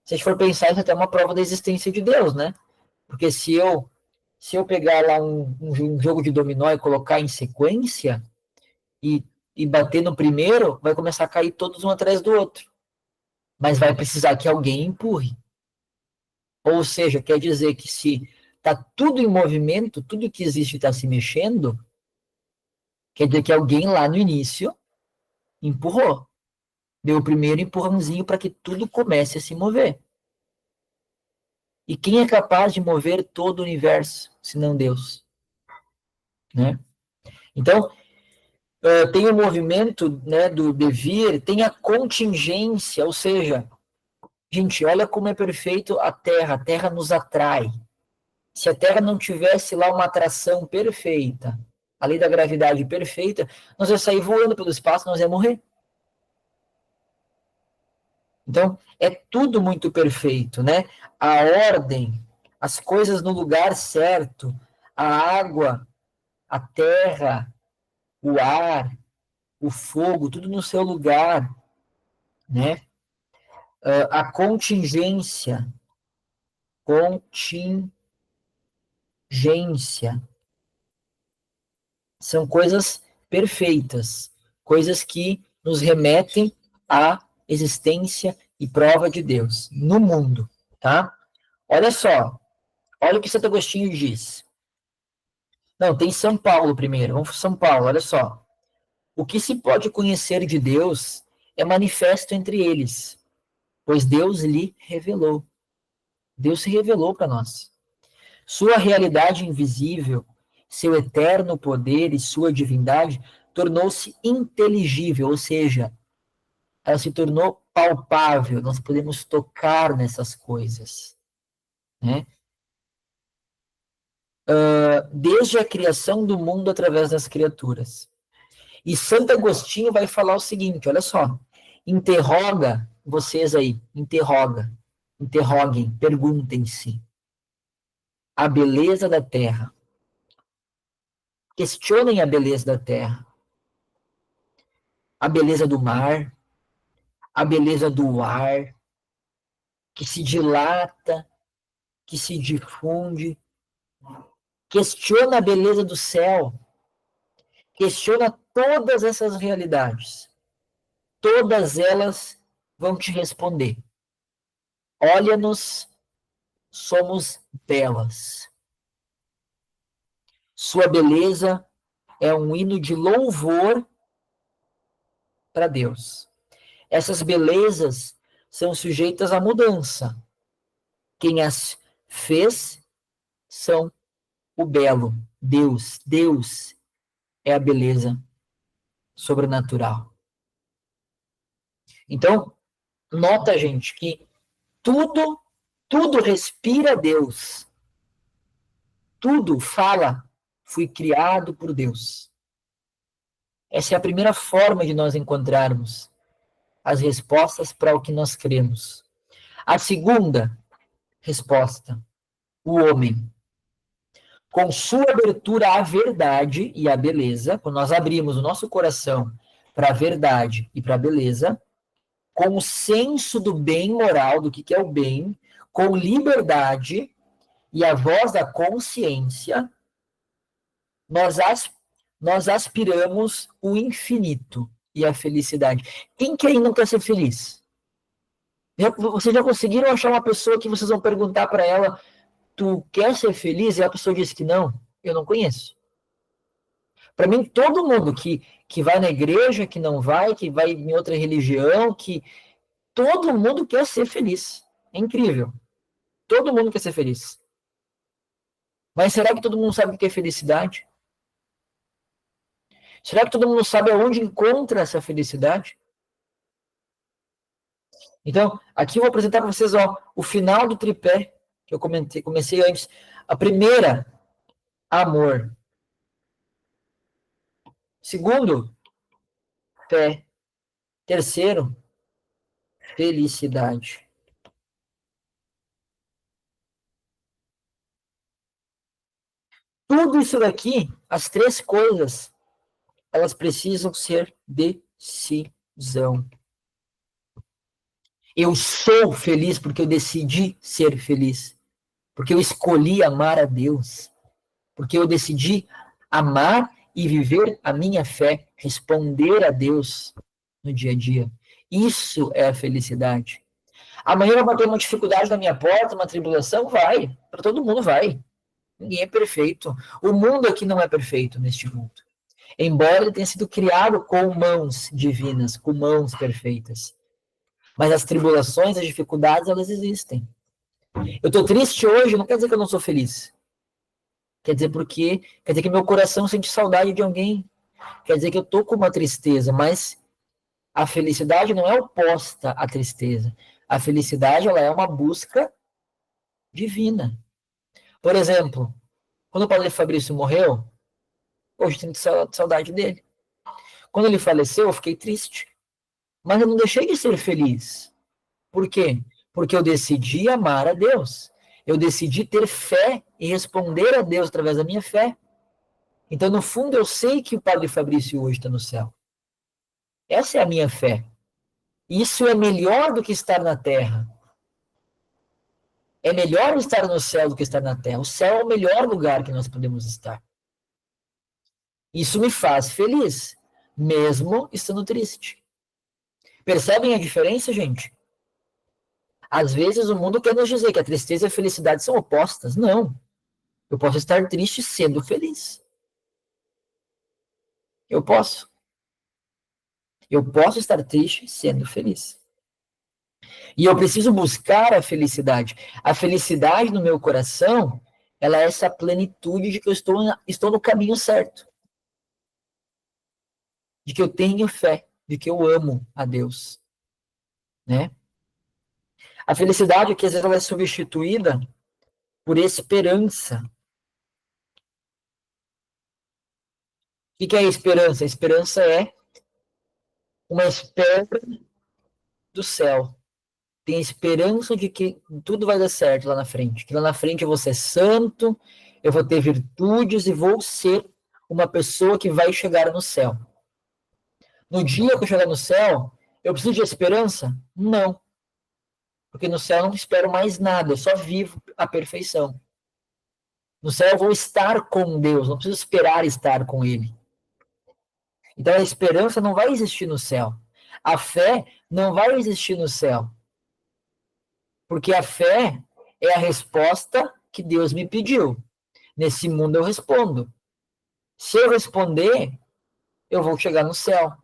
Se a gente for pensar, isso é até uma prova da existência de Deus, né? Porque se eu pegar lá um jogo de dominó e colocar em sequência e, e bater no primeiro, vai começar a cair todos um atrás do outro. Mas vai precisar que alguém empurre. Ou seja, quer dizer que se está tudo em movimento, tudo que existe está se mexendo, quer dizer que alguém lá no início empurrou. Deu o primeiro empurrãozinho para que tudo comece a se mover. E quem é capaz de mover todo o universo, se não Deus? Né? Então, tem o movimento, né, do devir, tem a contingência, ou seja, gente, olha como é perfeito a Terra nos atrai. Se a Terra não tivesse lá uma atração perfeita, a lei da gravidade perfeita, nós ia sair voando pelo espaço, nós ia morrer. Então, é tudo muito perfeito, né? A ordem, as coisas no lugar certo, a água, a terra, o ar, o fogo, tudo no seu lugar, né? A contingência, são coisas perfeitas, coisas que nos remetem à existência e prova de Deus no mundo, tá? Olha só, olha o que Santo Agostinho diz. Não, tem São Paulo primeiro. Vamos para São Paulo, olha só. O que se pode conhecer de Deus é manifesto entre eles, pois Deus lhe revelou. Deus se revelou para nós. Sua realidade invisível, seu eterno poder e sua divindade tornou-se inteligível, ou seja, ela se tornou palpável. Nós podemos tocar nessas coisas, né? Desde a criação do mundo através das criaturas. E Santo Agostinho vai falar o seguinte, olha só, interroga, vocês aí, interroguem, perguntem-se, a beleza da terra, questionem a beleza da terra, a beleza do mar, a beleza do ar, que se dilata, que se difunde, questiona a beleza do céu, questiona todas essas realidades, todas elas vão te responder, olha-nos, somos belas. Sua beleza é um hino de louvor para Deus. Essas belezas são sujeitas à mudança. Quem as fez são o belo, Deus. Deus é a beleza sobrenatural. Então, nota, gente, que tudo respira Deus. Tudo fala, fui criado por Deus. Essa é a primeira forma de nós encontrarmos as respostas para o que nós cremos. A segunda resposta, o homem. Com sua abertura à verdade e à beleza, quando nós abrimos o nosso coração para a verdade e para a beleza, com o senso do bem moral, do que é o bem, com liberdade e a voz da consciência, nós, nós aspiramos o infinito e a felicidade. Quem que aí não quer ser feliz? Vocês já conseguiram achar uma pessoa que vocês vão perguntar para ela, tu quer ser feliz? E a pessoa diz que não? Eu não conheço. Para mim, todo mundo que vai na igreja, que não vai, que vai em outra religião, que todo mundo quer ser feliz. É incrível. Todo mundo quer ser feliz. Mas será que todo mundo sabe o que é felicidade? Será que todo mundo sabe aonde encontra essa felicidade? Então, aqui eu vou apresentar para vocês o final do tripé que eu comecei antes. A primeira, amor. Segundo, fé. Terceiro, felicidade. Tudo isso daqui, as três coisas, elas precisam ser decisão. Eu sou feliz porque eu decidi ser feliz. Porque eu escolhi amar a Deus. Porque eu decidi amar e viver a minha fé, responder a Deus no dia a dia. Isso é a felicidade. Amanhã vai bater uma dificuldade na minha porta, uma tribulação? Vai. Para todo mundo vai. Ninguém é perfeito. O mundo aqui não é perfeito neste mundo. Embora ele tenha sido criado com mãos divinas, com mãos perfeitas. Mas as tribulações, as dificuldades, elas existem. Eu estou triste hoje, não quer dizer que eu não sou feliz. Quer dizer que meu coração sente saudade de alguém. Quer dizer que eu estou com uma tristeza, mas a felicidade não é oposta à tristeza. A felicidade, ela é uma busca divina. Por exemplo, quando o padre Fabrício morreu, hoje eu tenho saudade dele. Quando ele faleceu, eu fiquei triste. Mas eu não deixei de ser feliz. Por quê? Porque eu decidi amar a Deus. Eu decidi ter fé e responder a Deus através da minha fé. Então, no fundo, eu sei que o Padre Fabrício hoje está no céu. Essa é a minha fé. Isso é melhor do que estar na terra. É melhor estar no céu do que estar na terra. O céu é o melhor lugar que nós podemos estar. Isso me faz feliz, mesmo estando triste. Percebem a diferença, gente? Às vezes o mundo quer nos dizer que a tristeza e a felicidade são opostas. Não. Eu posso estar triste sendo feliz. Eu posso. Eu posso estar triste sendo feliz. E eu preciso buscar a felicidade. A felicidade no meu coração, ela é essa plenitude de que eu estou no caminho certo. De que eu tenho fé, de que eu amo a Deus. Né? A felicidade, que às vezes ela é substituída por esperança. O que é a esperança? A esperança é uma espera do céu. Tem a esperança de que tudo vai dar certo lá na frente. Que lá na frente eu vou ser santo, eu vou ter virtudes e vou ser uma pessoa que vai chegar no céu. No dia que eu chegar no céu, eu preciso de esperança? Não. Porque no céu eu não espero mais nada, eu só vivo a perfeição. No céu eu vou estar com Deus, não preciso esperar estar com Ele. Então a esperança não vai existir no céu. A fé não vai existir no céu. Porque a fé é a resposta que Deus me pediu. Nesse mundo eu respondo. Se eu responder, eu vou chegar no céu.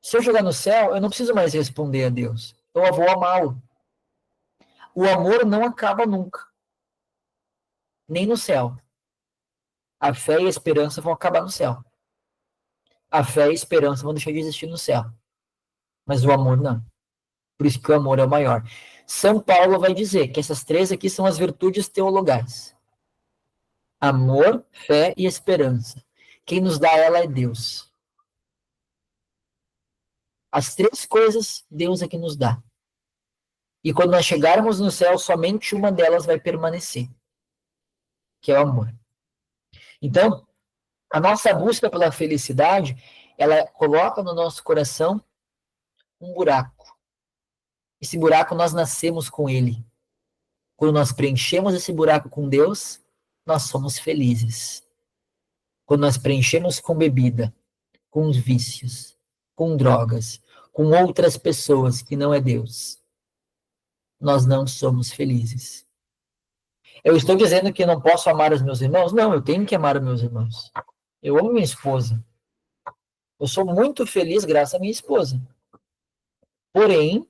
Se eu chegar no céu, eu não preciso mais responder a Deus. Eu vou amá-lo. O amor não acaba nunca. Nem no céu. A fé e a esperança vão acabar no céu. A fé e a esperança vão deixar de existir no céu. Mas o amor não. Por isso que o amor é o maior. São Paulo vai dizer que essas três aqui são as virtudes teologais. Amor, fé e esperança. Quem nos dá ela é Deus. As três coisas Deus é que nos dá. E quando nós chegarmos no céu, somente uma delas vai permanecer, que é o amor. Então, a nossa busca pela felicidade, ela coloca no nosso coração um buraco. Esse buraco nós nascemos com ele. Quando nós preenchemos esse buraco com Deus, nós somos felizes. Quando nós preenchemos com bebida, com os vícios, com drogas, com outras pessoas que não é Deus, nós não somos felizes. Eu estou dizendo que não posso amar os meus irmãos? Não, eu tenho que amar os meus irmãos. Eu amo minha esposa. Eu sou muito feliz graças à minha esposa. Porém,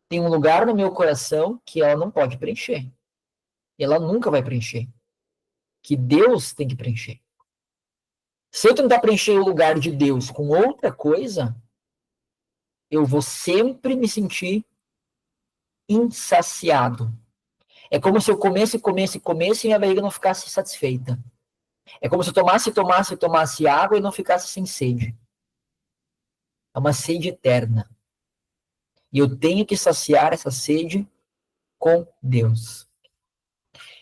tem um lugar no meu coração que ela não pode preencher. E ela nunca vai preencher. Que Deus tem que preencher. Se eu tentar preencher o lugar de Deus com outra coisa, eu vou sempre me sentir insaciado. É como se eu comesse e minha barriga não ficasse satisfeita. É como se eu tomasse água e não ficasse sem sede. É uma sede eterna. E eu tenho que saciar essa sede com Deus.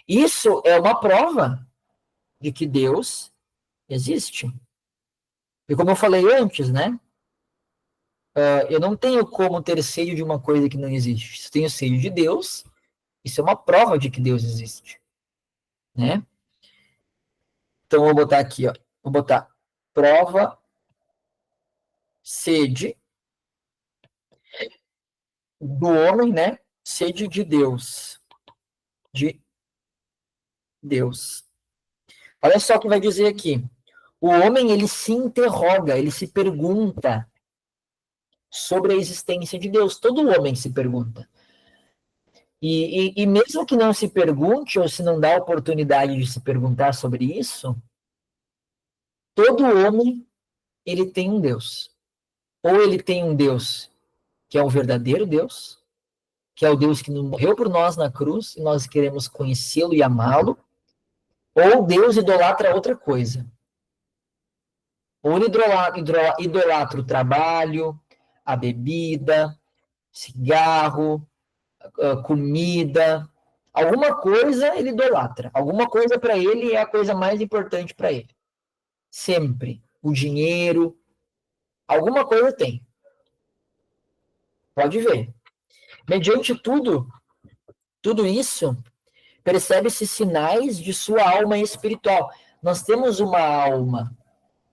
Isso é uma prova de que Deus existe. E como eu falei antes, né? Eu não tenho como ter sede de uma coisa que não existe. Se eu tenho sede de Deus, isso é uma prova de que Deus existe, né? Então, eu vou botar aqui, ó. Vou botar prova, sede do homem, né? Sede de Deus. De Deus. Olha só o que vai dizer aqui. O homem, ele se interroga, ele se pergunta sobre a existência de Deus. Todo homem se pergunta. E mesmo que não se pergunte, ou se não dá a oportunidade de se perguntar sobre isso, todo homem, ele tem um Deus. Ou ele tem um Deus que é o verdadeiro Deus, que é o Deus que morreu por nós na cruz, e nós queremos conhecê-lo e amá-lo, ou Deus idolatra outra coisa. Ou ele idolatra o trabalho, a bebida, cigarro, comida, alguma coisa ele idolatra. Alguma coisa para ele é a coisa mais importante para ele. Sempre. O dinheiro, alguma coisa tem. Pode ver. Mediante tudo isso, percebe-se sinais de sua alma espiritual. Nós temos uma alma,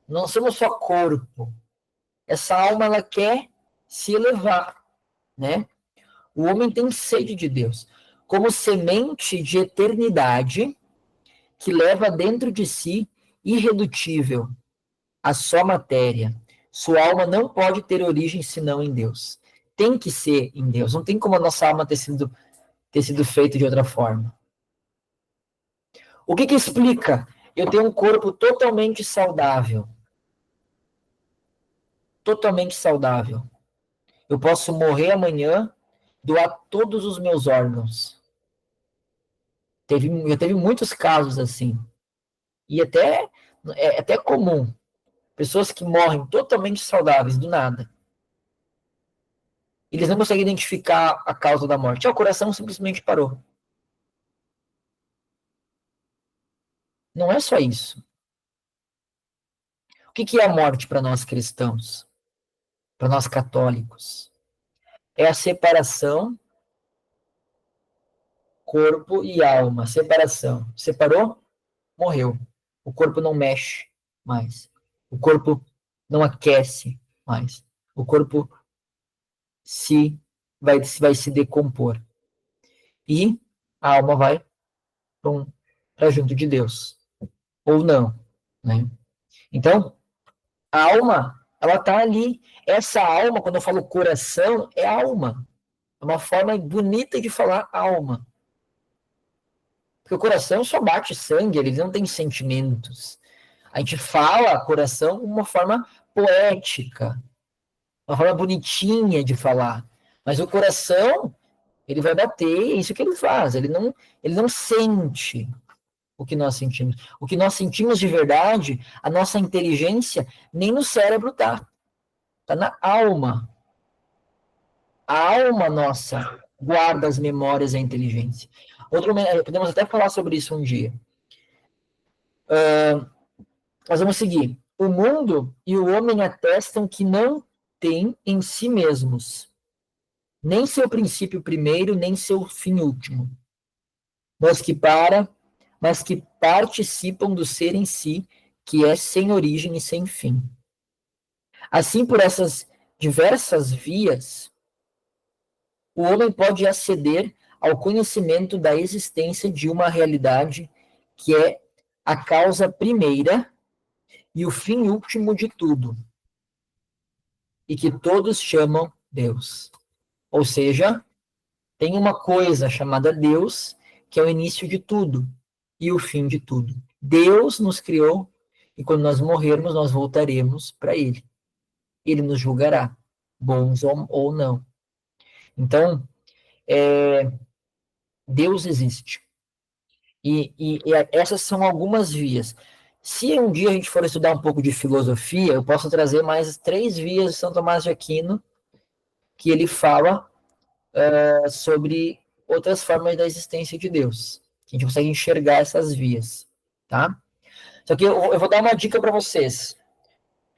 não somos só corpo. Essa alma, ela quer se elevar, né? O homem tem sede de Deus, como semente de eternidade que leva dentro de si, irredutível, a só matéria. Sua alma não pode ter origem senão em Deus. Tem que ser em Deus. Não tem como a nossa alma ter sido feita de outra forma. O que explica eu tenho um corpo totalmente saudável? Totalmente saudável. Eu posso morrer amanhã, doar todos os meus órgãos. Já teve muitos casos assim. E é até comum. Pessoas que morrem totalmente saudáveis, do nada. Eles não conseguem identificar a causa da morte. O coração simplesmente parou. Não é só isso. O que é a morte para nós cristãos? Para nós católicos? É a separação corpo e alma. Separação. Separou? Morreu. O corpo não mexe mais. O corpo não aquece mais. O corpo vai se decompor. E a alma vai para junto de Deus. Ou não. Né? Então, a alma, ela está ali. Essa alma, quando eu falo coração, é alma. É uma forma bonita de falar alma. Porque o coração só bate sangue, ele não tem sentimentos. A gente fala coração de uma forma poética, uma forma bonitinha de falar. Mas o coração, ele vai bater, é isso que ele faz. Ele não sente o que nós sentimos. O que nós sentimos de verdade, a nossa inteligência, nem no cérebro tá. Tá na alma. A alma nossa guarda as memórias e a inteligência. Podemos até falar sobre isso um dia. Nós vamos seguir. O mundo e o homem atestam que não tem em si mesmos nem seu princípio primeiro, nem seu fim último, mas que participam do ser em si, que é sem origem e sem fim. Assim, por essas diversas vias, o homem pode aceder ao conhecimento da existência de uma realidade que é a causa primeira e o fim último de tudo, e que todos chamam Deus. Ou seja, tem uma coisa chamada Deus, que é o início de tudo e o fim de tudo. Deus nos criou e quando nós morrermos, nós voltaremos para Ele. Ele nos julgará, bons ou não. Então, Deus existe. E essas são algumas vias. Se um dia a gente for estudar um pouco de filosofia, eu posso trazer mais 3 vias de São Tomás de Aquino, que ele fala sobre outras formas da existência de Deus. A gente consegue enxergar essas vias, tá? Só que eu vou dar uma dica para vocês.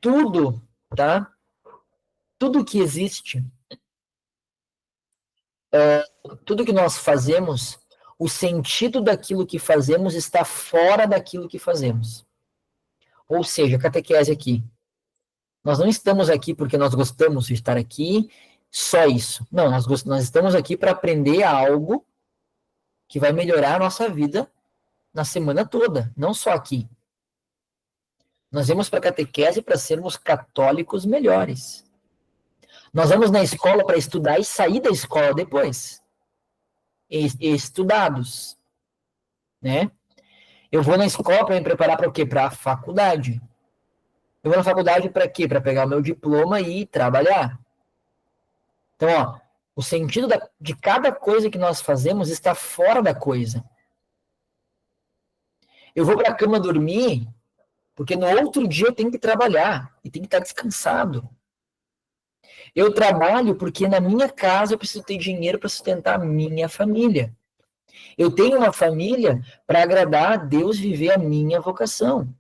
Tudo, tá? tudo que existe, tudo que nós fazemos, o sentido daquilo que fazemos está fora daquilo que fazemos. Ou seja, catequese aqui. Nós não estamos aqui porque nós gostamos de estar aqui, só isso. Não, nós estamos aqui para aprender algo que vai melhorar a nossa vida na semana toda, não só aqui. Nós vamos para a catequese para sermos católicos melhores. Nós vamos na escola para estudar e sair da escola depois. Estudados, né? Eu vou na escola para me preparar para o quê? Para a faculdade. Eu vou na faculdade para quê? Para pegar o meu diploma e trabalhar. Então, ó, o sentido de cada coisa que nós fazemos está fora da coisa. Eu vou para a cama dormir porque no outro dia eu tenho que trabalhar e tenho que estar descansado. Eu trabalho porque na minha casa eu preciso ter dinheiro para sustentar a minha família. Eu tenho uma família para agradar a Deus, viver a minha vocação.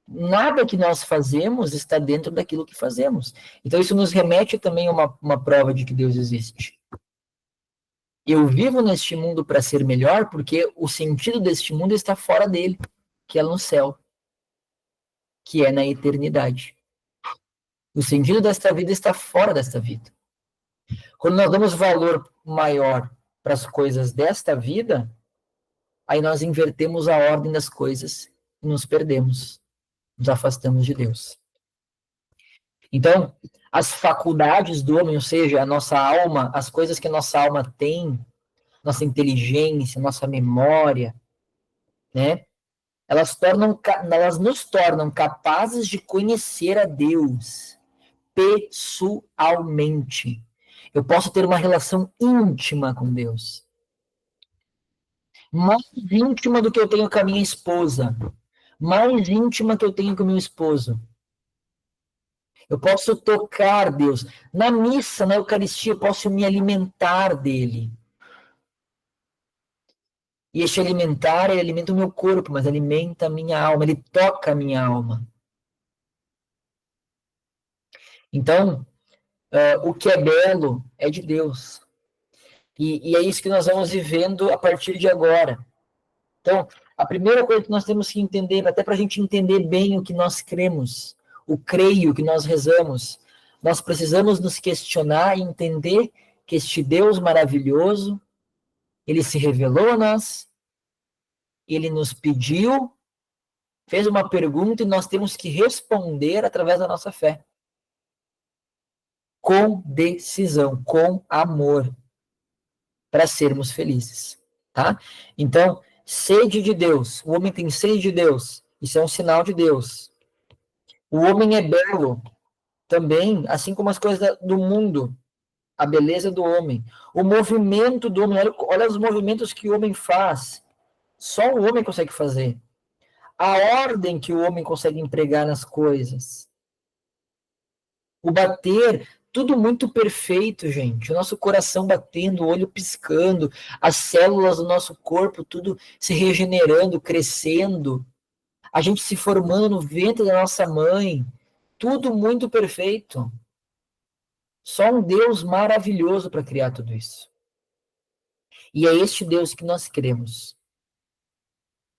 Nada que nós fazemos está dentro daquilo que fazemos. Então isso nos remete também a uma prova de que Deus existe. Eu vivo neste mundo para ser melhor porque o sentido deste mundo está fora dele, que é no céu, que é na eternidade. O sentido desta vida está fora desta vida. Quando nós damos valor maior para as coisas desta vida, aí nós invertemos a ordem das coisas e nos perdemos, nos afastamos de Deus. Então, as faculdades do homem, ou seja, a nossa alma, as coisas que a nossa alma tem, nossa inteligência, nossa memória, né? Elas nos tornam capazes de conhecer a Deus pessoalmente. Eu posso ter uma relação íntima com Deus. Mais íntima do que eu tenho com a minha esposa. Mais íntima que eu tenho com o meu esposo. Eu posso tocar Deus. Na missa, na Eucaristia, eu posso me alimentar dele. E este alimentar, ele alimenta o meu corpo, mas alimenta a minha alma, ele toca a minha alma. Então, o que é belo é de Deus. E é isso que nós vamos vivendo a partir de agora. Então, a primeira coisa que nós temos que entender, até para a gente entender bem o que nós cremos, o creio que nós rezamos, nós precisamos nos questionar e entender que este Deus maravilhoso, ele se revelou a nós, ele nos pediu, fez uma pergunta e nós temos que responder através da nossa fé. Com decisão, com amor, para sermos felizes, tá? Então, sede de Deus, o homem tem sede de Deus, isso é um sinal de Deus. O homem é belo também, assim como as coisas do mundo, a beleza do homem, o movimento do homem, olha os movimentos que o homem faz, só o homem consegue fazer. A ordem que o homem consegue empregar nas coisas. O bater, tudo muito perfeito, gente. O nosso coração batendo, o olho piscando, as células do nosso corpo, tudo se regenerando, crescendo. A gente se formando no ventre da nossa mãe. Tudo muito perfeito. Só um Deus maravilhoso para criar tudo isso. E é este Deus que nós cremos.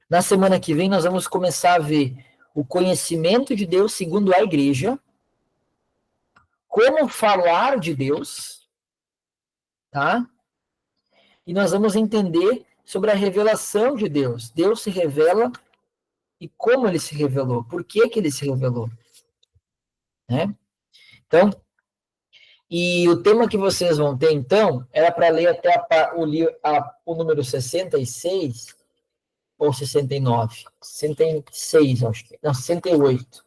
Na semana que vem, nós vamos começar a ver o conhecimento de Deus segundo a igreja, como falar de Deus, tá? E nós vamos entender sobre a revelação de Deus. Deus se revela e como ele se revelou, por que que ele se revelou, né? Então, e o tema que vocês vão ter, então, era para ler até o número 66 ou 69, 66, acho que, não, 68.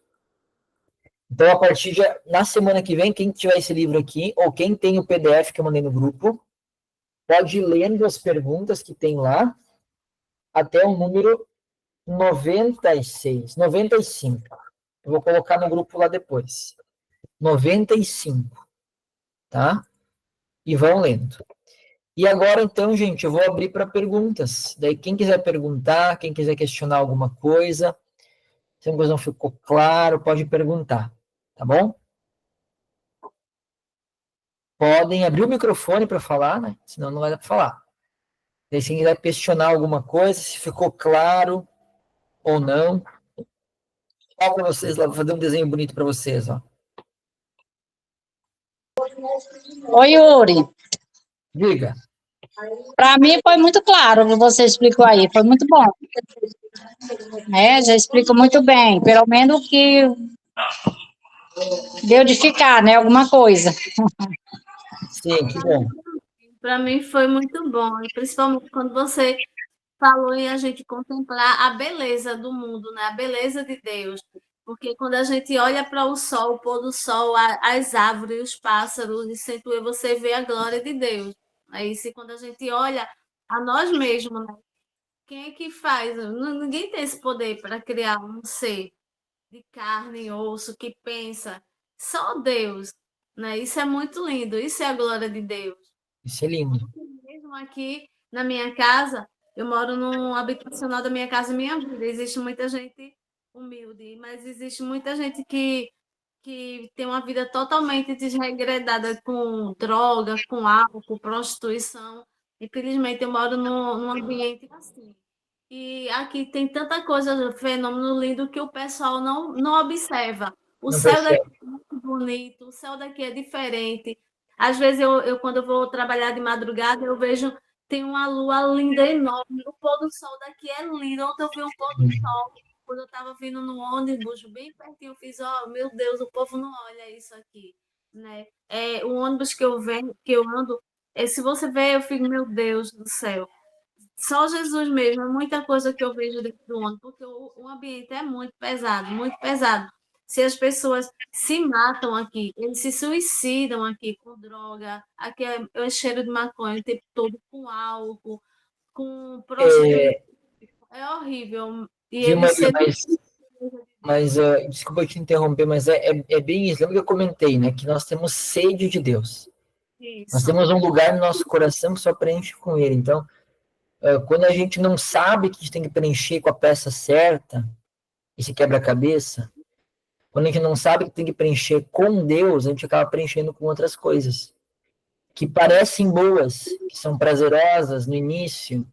Então, a partir de, na semana que vem, quem tiver esse livro aqui, ou quem tem o PDF que eu mandei no grupo, pode ir lendo as perguntas que tem lá, até o número 96, 95. Eu vou colocar no grupo lá depois. 95, tá? E vão lendo. E agora, então, gente, eu vou abrir para perguntas. Daí, quem quiser perguntar, quem quiser questionar alguma coisa, se alguma coisa não ficou claro, pode perguntar, tá bom? Podem abrir o microfone para falar, né? Senão não vai dar para falar. Daí, se quiser questionar alguma coisa, se ficou claro ou não. Ó, para vocês lá, vou fazer um desenho bonito para vocês, ó. Oi, Yuri. Diga. Para mim foi muito claro o que você explicou aí, foi muito bom. Já explicou muito bem, pelo menos que deu de ficar, né? Alguma coisa. Sim, que bom. Para mim foi muito bom, e principalmente quando você falou em a gente contemplar a beleza do mundo, né? A beleza de Deus. Porque quando a gente olha para o sol, o pôr do sol, as árvores, os pássaros, e sento eu, você vê a glória de Deus. É isso, e quando a gente olha a nós mesmos, né? Quem é que faz? Ninguém tem esse poder para criar um ser de carne e osso que pensa. Só Deus, né? Isso é muito lindo, isso é a glória de Deus. Isso é lindo. Mesmo aqui na minha casa, eu moro num habitacional da minha casa, minha vida. Existe muita gente humilde, mas existe muita gente que tem uma vida totalmente desregredada com droga, com álcool, prostituição. Infelizmente, eu moro num ambiente assim. E aqui tem tanta coisa, fenômeno lindo que o pessoal não observa. O Não céu daqui percebe. é muito bonito, o céu daqui é diferente. Às vezes, quando eu vou trabalhar de madrugada, eu vejo, tem uma lua linda, enorme. O pôr do sol daqui é lindo. Ontem eu vi um pôr do sol, quando eu estava vindo no ônibus, bem pertinho, eu fiz, oh, meu Deus, o povo não olha isso aqui. Né? O ônibus que eu ando, se você ver, eu fico, meu Deus do céu. Só Jesus mesmo, é muita coisa que eu vejo dentro do ônibus, porque o ambiente é muito pesado, muito pesado. Se as pessoas se matam aqui, eles se suicidam aqui com droga, aqui é cheiro de maconha o tempo todo, com álcool, com prostituição, É, é horrível. E viu, eles Maria, sendo. mas desculpa te interromper, mas é bem isso. Lembra que eu comentei, né? Que nós temos sede de Deus. Nós Isso, temos um lugar no nosso coração que só preenche com Ele. Então, quando a gente não sabe que a gente tem que preencher com a peça certa, esse quebra-cabeça, quando a gente não sabe que tem que preencher com Deus, a gente acaba preenchendo com outras coisas que parecem boas, que são prazerosas no início,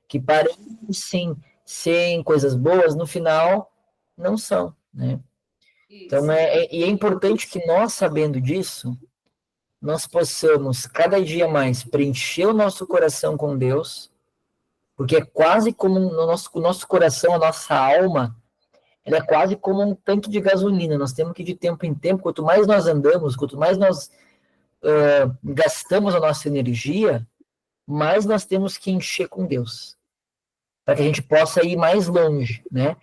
que parecem serem coisas boas, no final não são, né? Então, isso. e é importante que nós, sabendo disso, nós possamos cada dia mais preencher o nosso coração com Deus, porque é quase como o nosso coração, a nossa alma, ela é quase como um tanque de gasolina. Nós temos que, de tempo em tempo, quanto mais nós andamos, quanto mais nós gastamos a nossa energia, mais nós temos que encher com Deus, para que a gente possa ir mais longe, né?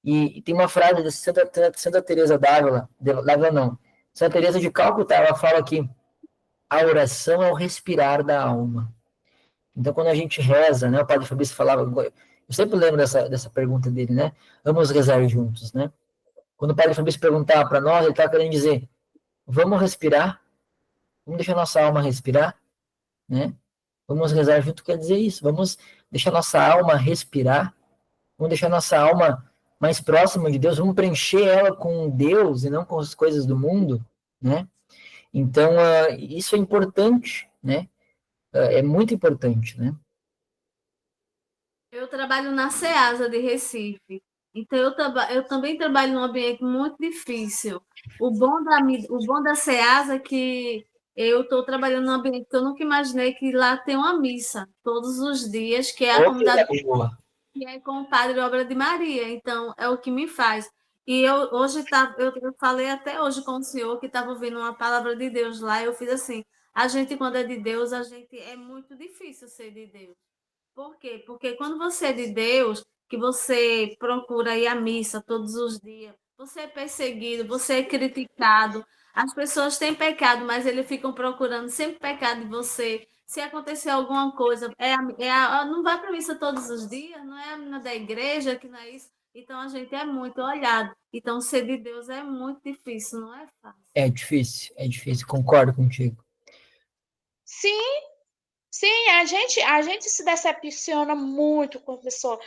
E tem uma frase de Santa Teresa d'Ávila não, Santa Teresa de Calcutá, ela fala que a oração é o respirar da alma. Então, quando a gente reza, né, o Padre Fabrício falava, eu sempre lembro dessa pergunta dele, né? Vamos rezar juntos, né? Quando o Padre Fabrício perguntava para nós, ele estava querendo dizer, vamos respirar, vamos deixar nossa alma respirar, né? Vamos rezar junto quer dizer isso, vamos deixar nossa alma respirar, vamos deixar nossa alma mais próxima de Deus, vamos preencher ela com Deus e não com as coisas do mundo, né? Então, isso é importante, né? É muito importante, né? Eu trabalho na SEASA de Recife, então eu também trabalho num ambiente muito difícil. O bom da SEASA é que eu estou trabalhando num ambiente que eu nunca imaginei que lá tem uma missa todos os dias, que é a Outra comunidade boa. que é com o Padre Obra de Maria, então é o que me faz. E eu falei até hoje com o senhor que estava ouvindo uma palavra de Deus lá, eu fiz assim, a gente quando é de Deus, a gente é muito difícil ser de Deus. Por quê? Porque quando você é de Deus, que você procura ir à missa todos os dias, você é perseguido, você é criticado, as pessoas têm pecado, mas eles ficam procurando sempre pecado de você. Se acontecer alguma coisa, não vai para a missa todos os dias, não é a menina da igreja, que não é isso. Então a gente é muito olhado. Então ser de Deus é muito difícil, não é fácil. É difícil, concordo contigo. Sim, sim, a gente se decepciona muito com a pessoa.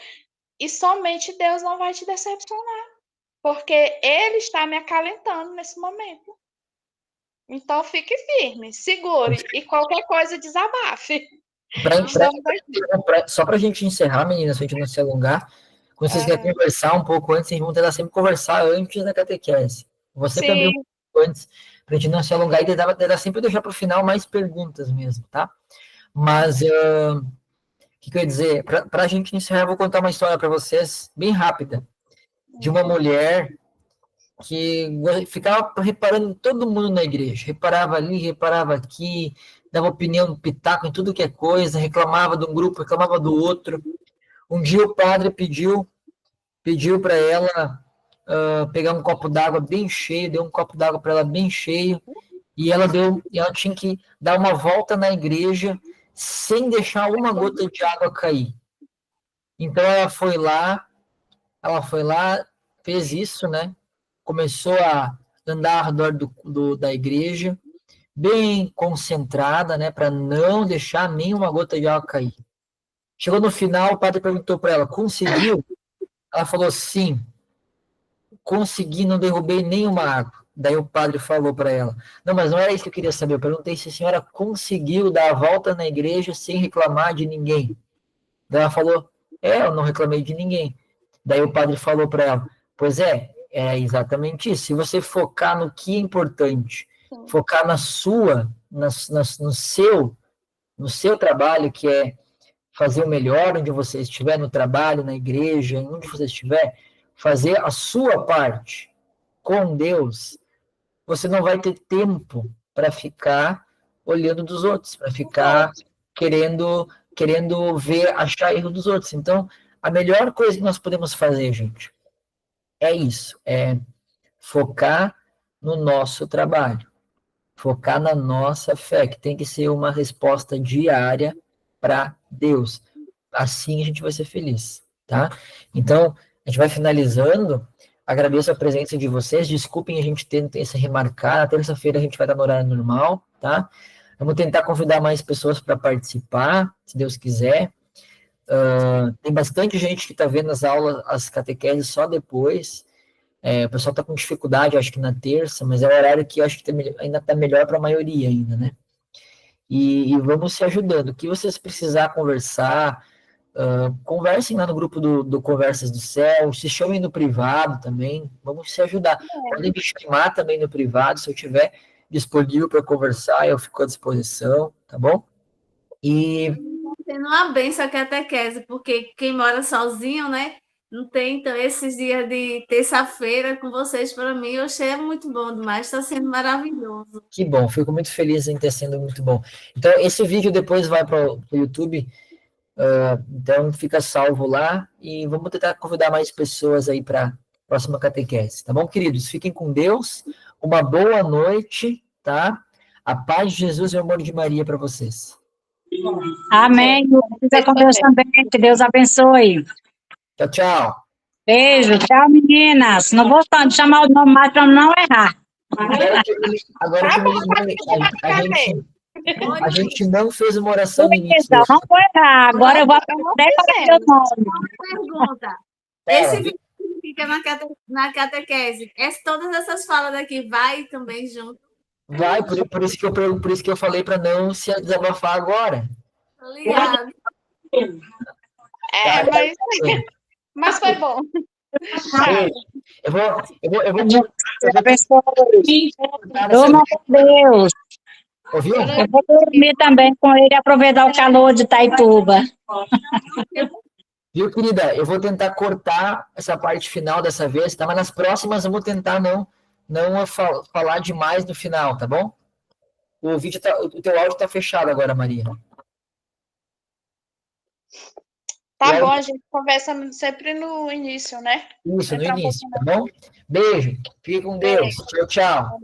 E somente Deus não vai te decepcionar. porque ele está me acalentando nesse momento. Então, fique firme, segure, e qualquer coisa desabafe. Só para a gente encerrar, meninas, para a gente não se alongar, quando vocês querem conversar um pouco antes, vocês vão tentar sempre conversar antes da catequese. Você também um pouco antes, para a gente não se alongar e tentar sempre deixar para o final mais perguntas mesmo, tá? Mas, o que eu ia dizer? Para a gente encerrar, eu vou contar uma história para vocês, bem rápida, de uma mulher que ficava reparando em todo mundo na igreja, reparava ali, reparava aqui, dava opinião no pitaco em tudo que é coisa, reclamava de um grupo, reclamava do outro. Um dia o padre pediu para ela pegar um copo d'água bem cheio, deu um copo d'água para ela bem cheio, e ela tinha que dar uma volta na igreja sem deixar uma gota de água cair. Então ela foi lá, fez isso, né? Começou a andar ao redor da igreja, bem concentrada, né, para não deixar nenhuma gota de água cair. Chegou no final, o padre perguntou para ela, conseguiu? Ela falou, sim, consegui, não derrubei nenhuma água. Daí o padre falou para ela, não, mas não era isso que eu queria saber, eu perguntei se a senhora conseguiu dar a volta na igreja sem reclamar de ninguém. Daí ela falou, eu não reclamei de ninguém. Daí o padre falou para ela, pois é exatamente isso, se você focar no que é importante, focar no seu trabalho, que é fazer o melhor onde você estiver, no trabalho, na igreja, onde você estiver, fazer a sua parte com Deus, você não vai ter tempo para ficar olhando dos outros, para ficar querendo achar erro dos outros. Então, a melhor coisa que nós podemos fazer, gente, é isso, é focar no nosso trabalho, focar na nossa fé, que tem que ser uma resposta diária para Deus. Assim a gente vai ser feliz, tá? Então, a gente vai finalizando. Agradeço a presença de vocês. Desculpem a gente ter esse remarcar. Na terça-feira a gente vai estar no horário normal, tá? Vamos tentar convidar mais pessoas para participar, se Deus quiser. Tem bastante gente que está vendo as aulas, as catequeses só depois. O pessoal está com dificuldade, acho que na terça, mas é o horário que eu acho que ainda está melhor para a maioria ainda, né? E vamos se ajudando. O que vocês precisar conversar, conversem lá no grupo do Conversas do Céu, se chamem no privado também, vamos se ajudar. Podem me chamar também no privado, se eu tiver disponível para conversar, eu fico à disposição, tá bom? E... Tendo uma benção a catequese, porque quem mora sozinho, né? Não tem, então, esses dias de terça-feira com vocês, para mim, eu achei muito bom demais, está sendo maravilhoso. Que bom, fico muito feliz em ter sido muito bom. Então, esse vídeo depois vai para o YouTube, então fica salvo lá, e vamos tentar convidar mais pessoas aí para a próxima catequese, tá bom, queridos? Fiquem com Deus, uma boa noite, tá? A paz de Jesus e o amor de Maria para vocês. Amém. Fica com Deus também, que Deus abençoe. Tchau, tchau. Beijo, tchau, meninas. Não vou chamar o nome mais para não errar. Agora que me lembrei, a gente não fez uma oração no início. Não vou errar, agora eu vou aprender para o nome. Uma pergunta. Esse vídeo que fica na catequese, todas essas falas daqui vai também junto? Vai, por isso que eu falei para não se desabafar agora. Obrigada. Mas foi bom. Eu vou Durma com Deus. Ouviu? Eu vou dormir também com ele e aproveitar o calor de Itaituba. Viu, querida? Eu vou tentar cortar essa parte final dessa vez, tá? Mas nas próximas eu vou tentar não falar demais no final, tá bom? O teu áudio tá fechado agora, Maria. Tá bom, a gente conversa sempre no início, né? Isso, no início, tá bom? Beijo, fique com Deus. Tchau, tchau.